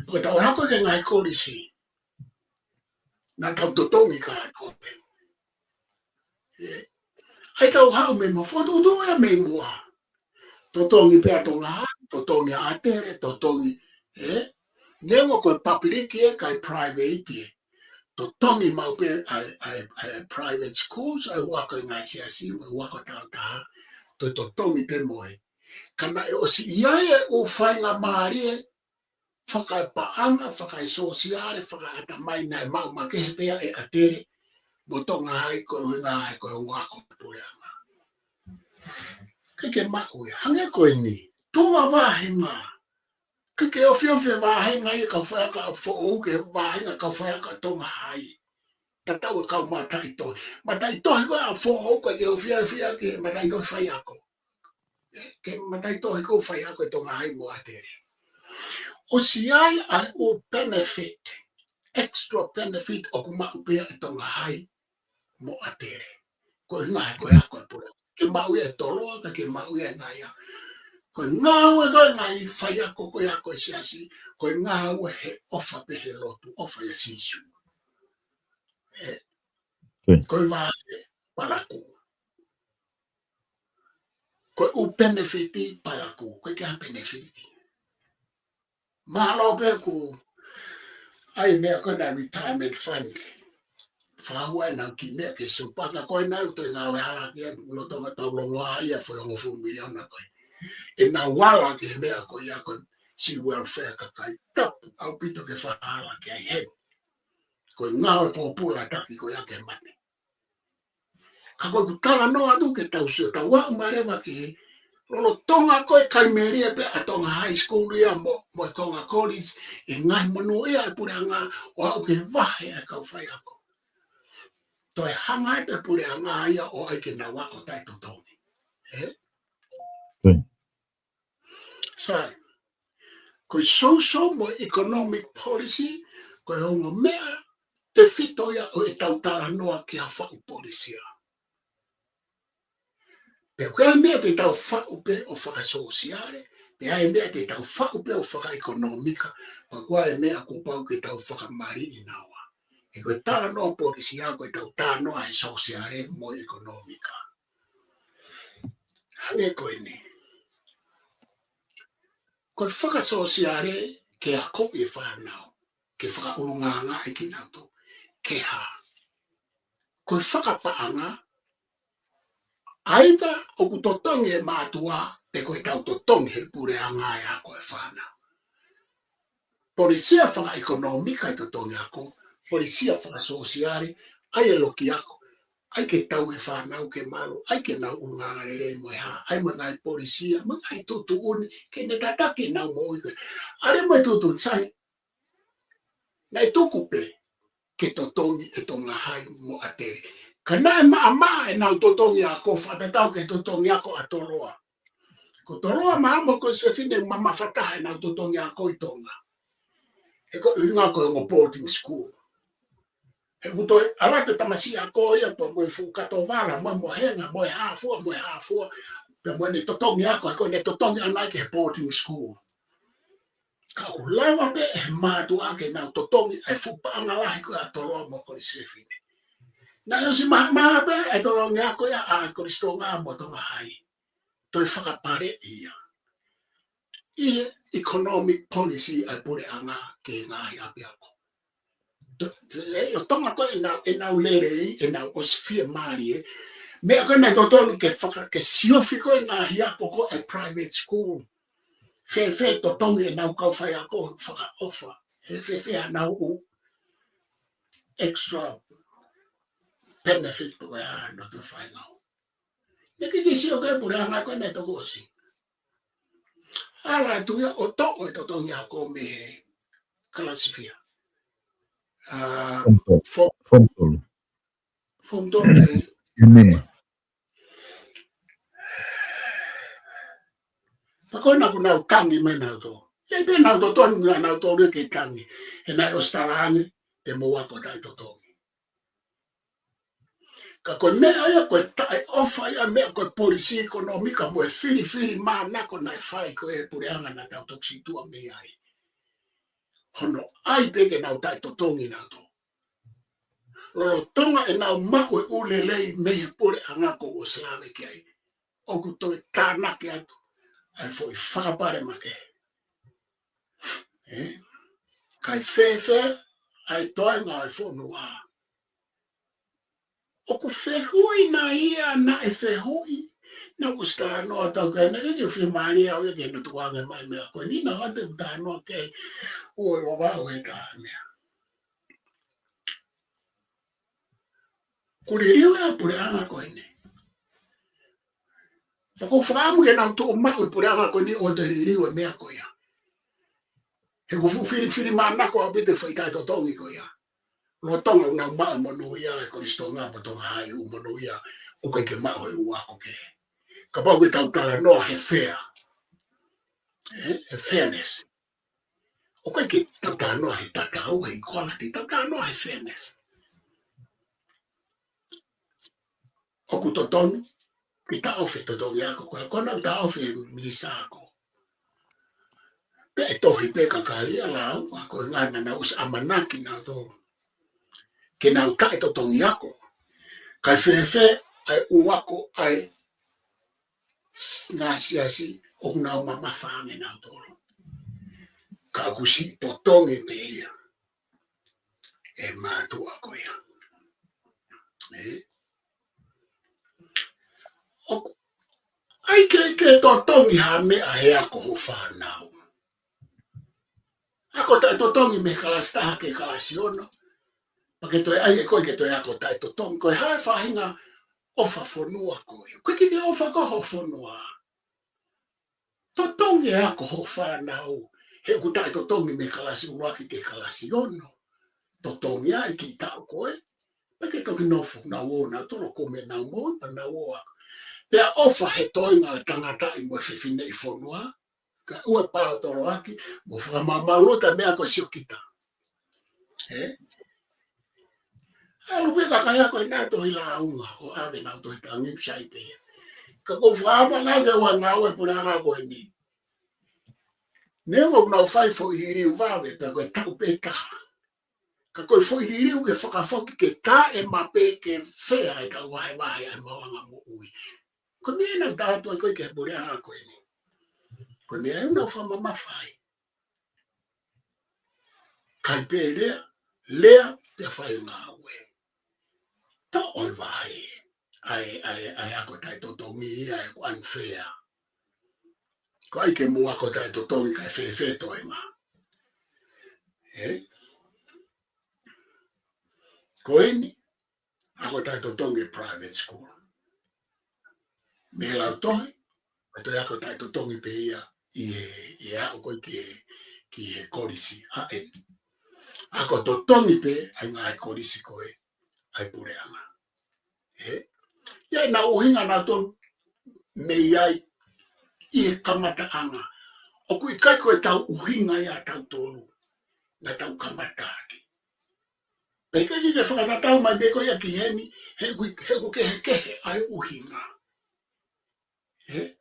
ko ta wa ko ke ngai ko si na ta to tongi ka ko ai ta ha me mo fo do ya me mo to tongi pe to nga to tongi a tere to tongi nengo ko public e kai private to tongi mau pe ai private schools ai wa ko ngai si asi wa ko ta to tongi pe moi kana e o si ia e o fai nga mari whaka paanga, whaka e sosiare, whaka ata mai nai mau ma ke he pea e atere mo tonga hai ko ngā hai ko ngā ko tureanga. Ke mau e hange ko ni tonga wahinga. Ke o whiawhia wahinga i ka whaaka a whoo ke wahinga ka whaaka tonga hai. Ta tau e kau matai tohi. Matai tohi ko a whoo ko ke o whiawhia ke matai tohi whai ako. Ke matai tohi ko whai ako e tonga hai mo atere. O si ai ai o benefit, extra benefit o kuma upea e tonga hai mo atere. Ko hinga ko ya ko pura. Ke mau e tolo ka ke mau e ngai. Ko ngau e ko ngai fai ako ko ya ko siasi. Ko ngau he ofa pe he lotu, ofa e sisu. Ko va palaku. Ko o benefit palaku, ko ke benefit. Malo pe ko ai me ko na retirement fund. Fawa na ki me ke so pa na ko na to na wa ke lo to na to lo wa ia fo ngo fu million na ko. E na wala ke me ko ya ko si welfare ka kai tap au pito ke fa ala ke ai he. ko ngao po pula taki ko yake mane ka ko tala no atu ke tau se tau wa mareva ki lolo tonga ko e kaimeria pe atonga high school ia mo tonga college e ngai manu ia e puranga o au ke vahe a kau whai ako. To e hanga e te puranga ia o ai ke na wako tai totongi. So, ko social mo economic policy ko e hongo mea te fito ia o e tautara noa ki a whau policy a. Pe koe mea te tau whau pe o whakasosiare, pe ai mea te tau whau pe o whakaekonomika, pa koe e mea ko pau ke tau whakamari i nawa. E koe tara noa polisi a koe tau tā noa e sosiare mo ekonomika. Hane koe ni. Koe whakasosiare ke a ko e whanau, ke whakaurunganga e ki nato, ke ha. Koe whakapaanga, aita o ku totongi e mātua pe koe tau totongi he pure anga e ako e whana. Polisia whaka ekonomika e totongi ako, polisia whaka sosiare, ai e loki ako, ai ke tau e whanau ke malu, ai ke nau unganga re mo e ha, ai mo ngai polisia, mo ngai tutu uni, ke ne tatake nau mo ike. Are mo e tutu nsai, nai tuku pe, ke totongi e tonga hai mo atere. Kana e maa e nau totongi ako, whatatau ke totongi ako a toroa. Ko toroa maa mo ko se fine mama whataha e nau totongi ako i tonga. E ko inga ko e boarding school. He kuto e alate tamasi ako ia po mo e fukato wala, mo henga, mo e hafua. Pe mo ne totongi ako, e ko ne totongi anai ke boarding school. Ka ku lawa pe e mātu ake nau totongi, e fupa angalahi ko a toroa mo ko se fine. Na yo si maha pe e to nga ko ya a Kristonga mo to hai. To whakapare ia. I economic policy ai pure anga ke ngai api ako. Tonga ko e nau lere e nau osfia mari me ako na to ke whaka ke siofiko e ngai ako ko e private school. Fe to tonga e nau kau whai ako whaka offer. Fe nau u extra benefit ko ya no to find out. Neki disi o ke pure anga ko na to ko si. Ala tu ya o to o to tonga ko me classifia. Fondol Inima. Pako na kuna utangi mai na to. E pe na to tonga na to re ke tangi. E na ostarani te mo wako dai to tongi. Ka ko me ai ko tai ofa ya me ko polisi ekonomika mo e fili ma na ko na fai ko e purianga na ta to situa me ai. Hono ai peke na tai to tongi na to. Lo tonga e na ma ko ulele me pure anga ko o slave ke ai. O ku to kana ke atu. Ai foi whakapare make. Kai fefe, ai toi ngā e whonua. O ku whehui na ia na e whehui. Na ku stara noa tau kai na ke whimari au e ke no tuanga mai mea koe. Ni na hate ta noa ke ue wawau e ka mea. Kuri riu e pure anga koe ne. Tako whaamu ke nau tō mako e pure anga koe ni o te riu e mea koe ia. He ku whiri manako a bite whaitai to tongi koe ia. Lo tonga una maa manu ia e Kristonga mo tonga hai u manu ia o kai ke maa hoi uako ke. Ka pau ke tau tala noa he fair. He fairness. O kai ke tau tala noa he tatau he equality. Tau tala noa he fairness. O ku totonu ki ta ofe totongi ako koe. Kona ta ofe minisa ako. Pe e tohi pe kakai ala ako ngana na us amanaki na to. Ke nau tae totongi ako. Kai whewhe ai uako ai ngā siasi o nau mama whange nau toro. Ka kusi totongi me ia. E mātua ko ia. Ai ke totongi ha mea he ako ho whanau. Ako tae totongi me kalastaha ke kalasiono. Pake toi ai e koe ke toi ako tai to tong koe hae whahinga ofa whanua koe. Koe ki ofa ko ho whanua. To tong e ako ho whanau. He ku tai to tong me kalasi uaki ke kalasi ono. To tong ia i ki tau koe. Pake toki nofu na wona tolo kome na mo pa na woa. Pea ofa he toinga tangata i mo whiwhine i whanua. Ka ua pāo toro aki mo whamamaurota mea koe siokita. Alu peka kaya koe nā tohi la unga o ave nā tohi ka ngip sai pe. Ka ko whaama ngā te ua ngā ue puna ngā koe ni. Neo ngau whai fo i riu wawe pe koe tau pe kaha. Ka koe fo i riu ke whakafoki ke tā e mape ke whea e ka wahe wahe ai mawanga mo ui. Ko mea nau tātua koe ke puna ngā koe ni. Ko mea e unau whama mawhai. Kai pe lea pe whai ngā ue. Ta oi wahe. Ai ako tai totongi ai unfair. Ko ai ke mua ko tai totongi kai fe toinga. Ko eni ako tai totongi private school. Me lau tohi, to ako tai totongi pe ia i ako koe ki he korisi a eni. Ako totongi pe ai ngai korisi koe ai pureanga. Ia na uhinga na to me iai i he kamata anga. O kui kai koe tau uhinga ia tau tolu na tau kamata aki. Peka ki ke whakatatau mai beko ia ki heni he ku kehe ai uhinga. He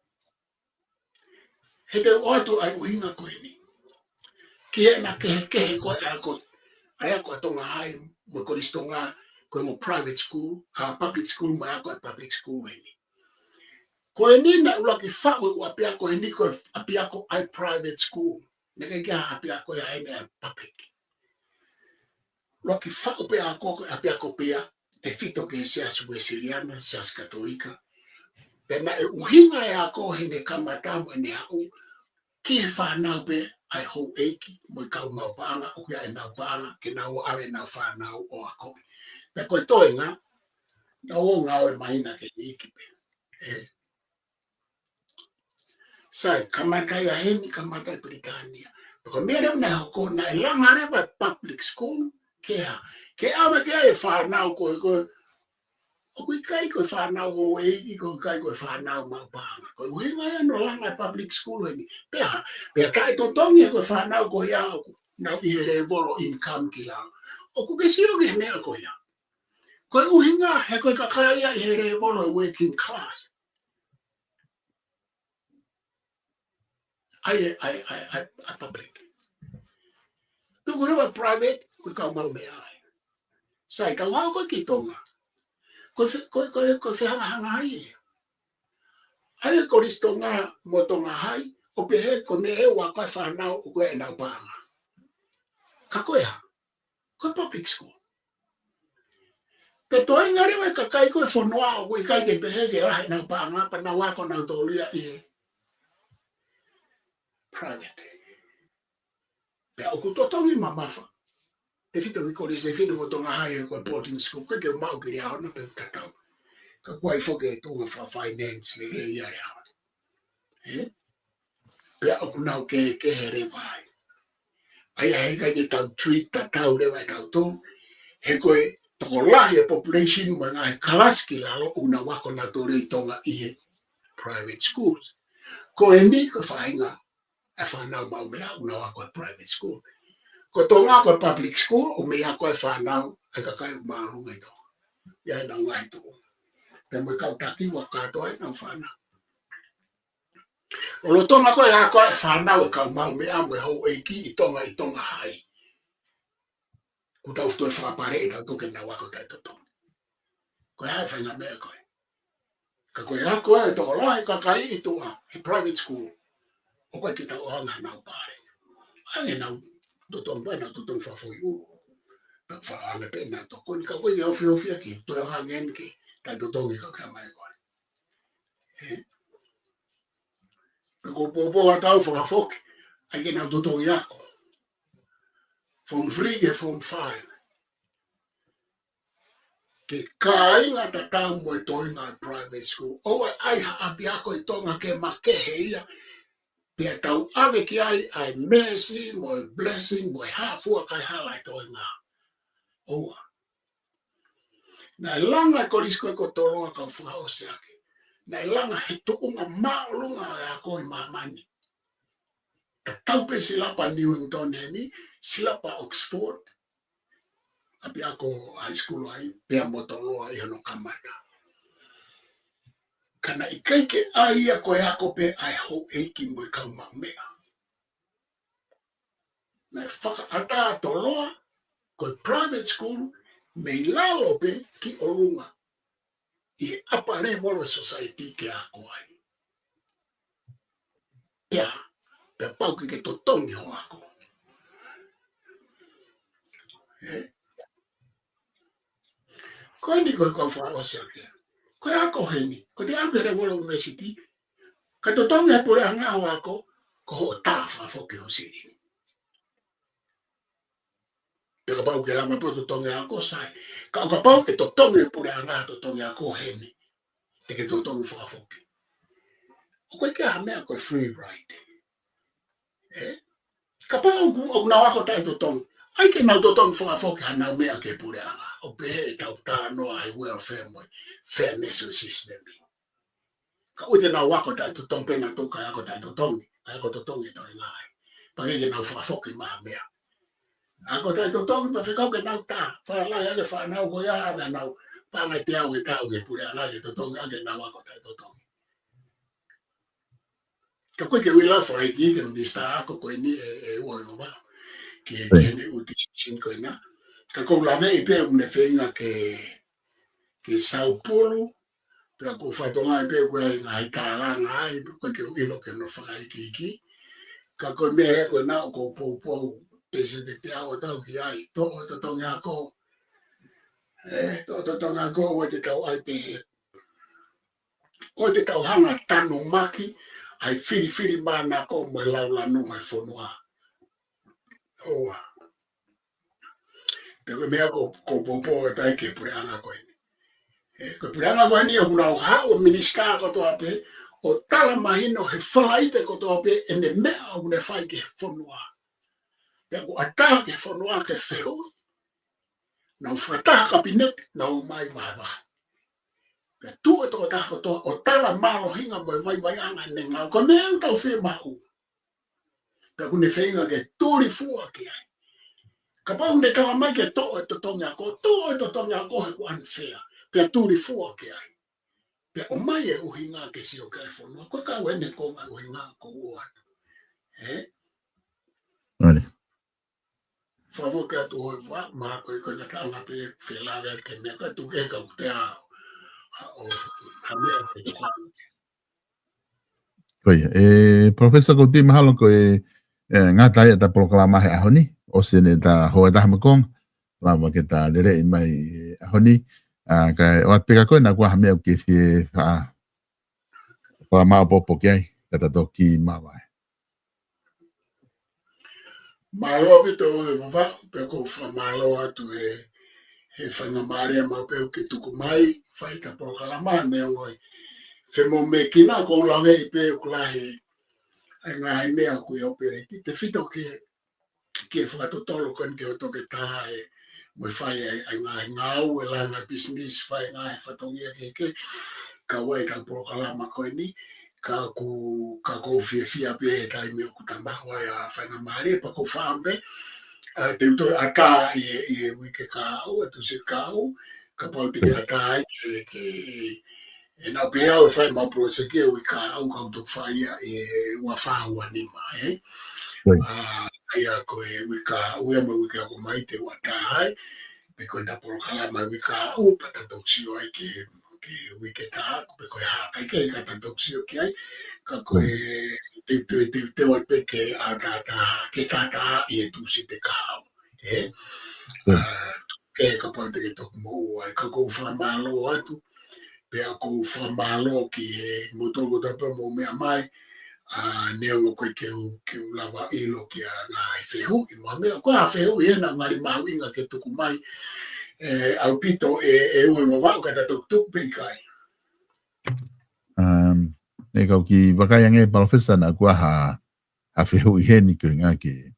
te oatu ai uhinga koe ni. Ki he na kehe koe ai ako atonga hai mo koristonga koe mo private school, public school mo ako at public school heni. Koe ni na ula ki whaue ua pia koe ni koe apia ko ai private school. Neke kia apia koe ai me public. Ula ki whaue pia apia ko pia te fito ke seas Wesleyana, seas Katolika. Pena e uhinga e ako hene kamata mo ne au ki he whanau pe ai hou eiki mo i kau mau pāna o kia e nau pāna ke nau awe nau whanau o ako. Pe koe toenga, na o ngau e mahina ke iki pe. Sai, kamata ia heni, kamata i Britania. Peko mere na hoko na e langa rewa public school, ke awe ke e whanau koe o kui kai koe whanau ho eiki, koe kai koe whanau mau pāna. Koe uhinga ia no langa public school heni. Pea kai totongi koe whanau koe iau, nau i he volo income ki lau. O kuke sioke he mea koe ia. Koe uhinga he koe kakaya i he volo working class. Ai public. Tuku rewa private, koe kau mau mea ai. Sai, kau hau koe ki tonga. Koe whihanga hanga hai. Ai e koristonga mo tonga hai, o pehe ko me e wa koe whanau o koe e nau pānga. Ka koe ha? Koe public school. Pe toi ngare ka kai koe whanua o koe kai ke pehe ke rahe nau pānga, pa nau wako nau tōlia i private. Pea o kutotongi mamafa. Te fito ki kore se fino mo tonga hai e koe boarding school, koe ke mau ki rea hona pe katau. Ka koe foke e tonga wha finance le ia rea hona. Pea o kunau ke here vai. Ai ai kai ke tau treat ta tau rewa e tau tō. He koe toko lahi e population ma ngai kalaski lalo una wako na tōre i tonga i he private schools. Ko e ni ko whainga e whanau mau mea una wako e private school. Ko tonga ko public school o mea ko e whanau e kakai umarunga i tonga. Ia e nau ngai tō. Pe mo kau taki wa katoa e nau whanau. O lo tonga ko e ako e whanau e kau mau mea mo e hou eiki i tonga hai. Kutau ftoi whapare e tau toke na wako tai totonga. Koe hai whainga mea koe. Ka koe ako e toko lai kakai i tonga he private school. O koe ki tau hanga nau pare. Hange nau totonga pai nau totonga whafoi uru. Pa whaanga pe nau toko ni ka koe ki ofi aki. Toi o hangen ki tai totonga ka kia mai koe. Pe ko popo a tau whakafoki. Ai ke nau totonga ako. Form 3 e form 5. ke kainga ta tau mo toinga private school o ai hapi ako i tonga ke makehe ia pia tau ave ki ai mercy mo blessing mo hafua kai hala i toinga o na langa ko risko ko tolo ka fa o se ake na langa he tukunga maulunga ya ko i mamani ta tau pe sila pa Newington ni sila pa Oxford api ako high school ai pia motolo ai no kamata kana ikaike ai ako ya ko pe ai ho eki mo ka mamea na whaka ata toloa ko private school me lalo pe ki orunga i apare moro society ke ako ai pia pe pau ke totongi ho ako ko ni ko fa o se ke ko ako heni ko te alvere volo university ka totongi pure anga ho ako ko ho ta fa fo ke ho siri pe ka pau ke la mapo totongi ako sai ka pau ke totongi pure anga totongi ako heni te ke totongi fa fo ke ko ke ha me ko free ride ka pau ku na wa ko ta totongi ai ke na totongi fa fo ke na me ke pure anga o pe ta ta no ai welfare mo fairness system ka o te na wa ko ta totongi pe na to ka ko ta totongi ai ko totongi to ngai pa ke na fa fo ke ma me ako ta totongi pa fe ka ke na ta fa la ya ke fa na ko ya na na pa me te au ta o ke pure anga ke totongi ake na wa ko ta totongi ka ko ke wila fa ki ke ni sta ko ni wo no ba que tiene utilizando na ka ko la ve pe un efenga que Sao Paulo pe ko fa tonga pe ko ngai tala ngai ko ke ilo que no fa ki ka ko me ko na ko po pese de te ao tau ki ai to tonga ko to tonga ko o te tau ai pe o te tau hanga tanu maki ai firi mana ko mo la no mai fonua o pero me ko po tai ke pure ana ko ko puranga ko ni o na ha o minister ko to ape o tala mahino he falaite ko to ape ene me o ne fai ke fonua pe ko ata ke fonua ke feo na fata kabinet na o mai baba pe tu to ta ko to o tala malo hinga mo vai anga ne na ko me ta fe ma u pe ko ne feinga ke tori fua ke ka pa ne kala mai ke to tonga ko to tonga ko ko unfair pe tori fua ke pe o mai e uhinga ke si o kai fono ko ka wene ko ma uhinga ko wa Vale. Favo ka tu wa ma ko na ka na pe fela ve ke me ka tu ke ka te a o a me ke ko Koia. Professor ko ti mahalo ko ngata ia ta proklama he ahoni o sene ta ho ta makong lama ke ta lere i mai ahoni ka o peka ko na kwa me o ke fi pa ma popo ke ai kata to ki ma wa malo pe to va pe ko fa malo atu e fa na mare ma pe ke tu ku mai fa ta proklama me ngoi se mo me kina ko la ve pe ko la he ai ngai me ku yo pe te fito ke fa to tolo kon ke to ke ta mo fai ai ngau e la na business fai ngai fa to ke ka wai ka proklama ko ni ka ko fia pe tai me ku ta ma wa ya fa na mare pa ko fambe te to aka e wike ka o tu se ka o ka pa te aka ke e na pe o fai ma pro se ke o ka o ka to fai e wa fa wa ni ma ia ko e wika o e mo wika ko mai te wa tai pe ko ta por kala ma wika o pa ta toksio ai ke wike ta pe ko ha ai ke ka ta toksio ke ai ka ko e te wa pe ke a ke ta e tu si te ka ke ka pa te to mo ai ka ko fa malo atu pe a ko fa malo ki mo to go ta pe mo me mai ne o ko ke lava ilo ki a na i fehu i mo me ko a fehu e na ngari mau inga ke tuku mai au pito ue mawau kata tuk pe kai. E kau ki wakaiange Professor na kua ha whihu i heni ko ngā ki.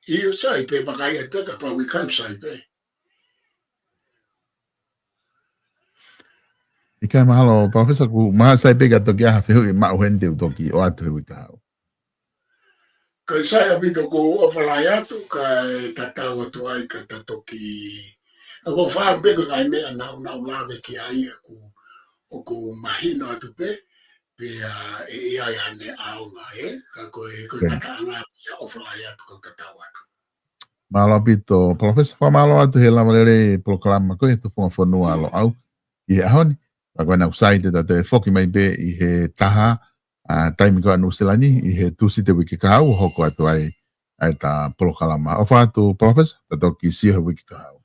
I sai pe wakai e tuka pa we kai sai pe. I kai mahalo, Professor ku maha sai pe kato ki aha whihu i mau hende u toki o atu hui ka hau. Kai sai a pito ko ofalai atu kai tatau atu ai ka tatoki. Ako wha pe ko kai mea nau lawe ki ai o ko mahino atu pe. Pe e ai ane aunga ka koe kataanga ia ofalai atu ka tatau atu. Mahalo pito, Professor wha mahalo atu he lama lere proklama koe tu punga whanua alo au. I he ahoni, wa koe na usai te tato e whoki mai pe i he taha taimi koe anu silani i he tusi te wiki kahau hoko atu ai ta proklama. O wha atu, Professor, tato ki sio he wiki kahau.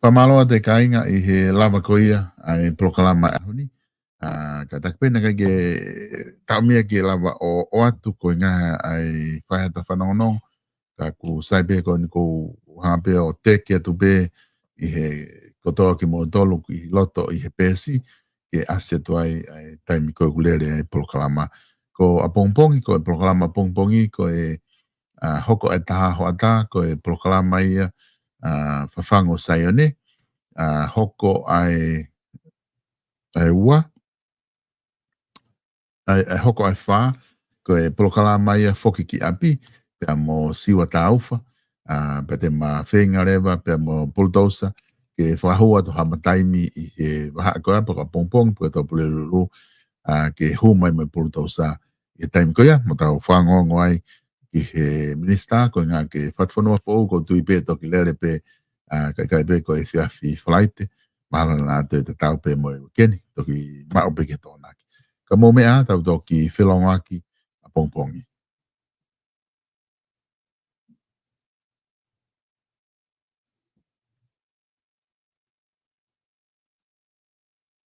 Pamaloa te kainga i he lava koia ai proklama ahoni. Ka takpena kai ke taumia ki lava o atu ko ngā ai whaiata whanongonong. Ka ku saipe ko ni ko hape o teke atu be i he kotoa ki mo tolu ki loto i he pesi ke ase tu ai taimi ko kulere ai proklama. Ko a pongpongi ko e proklama pongpongi ko e hoko e taha ho ata ko e proklama ia whawhango saione. Hoko ai ua. Hoko ai wha, ko e proklama ia whoki ki api, pia mo siwa ta aufa, pe te ma whenga rewa, pia mo bulldozer, ke whahua to hama taimi i he waha koa, paka pongpong, paka tau pule ruru, ke hu mai mai bulldozer, i taimi koia, mo tau whangongo ai, ki he minister, ko ngā ke whatwhanua pou, ko tui pe toki lere pe, kai pe ko e whiawhi whalaite, mahala nā te tau pe mo e keni, toki mao pe ke tōnaki. Ka mō mea tau toki whelongaki a pongpongi.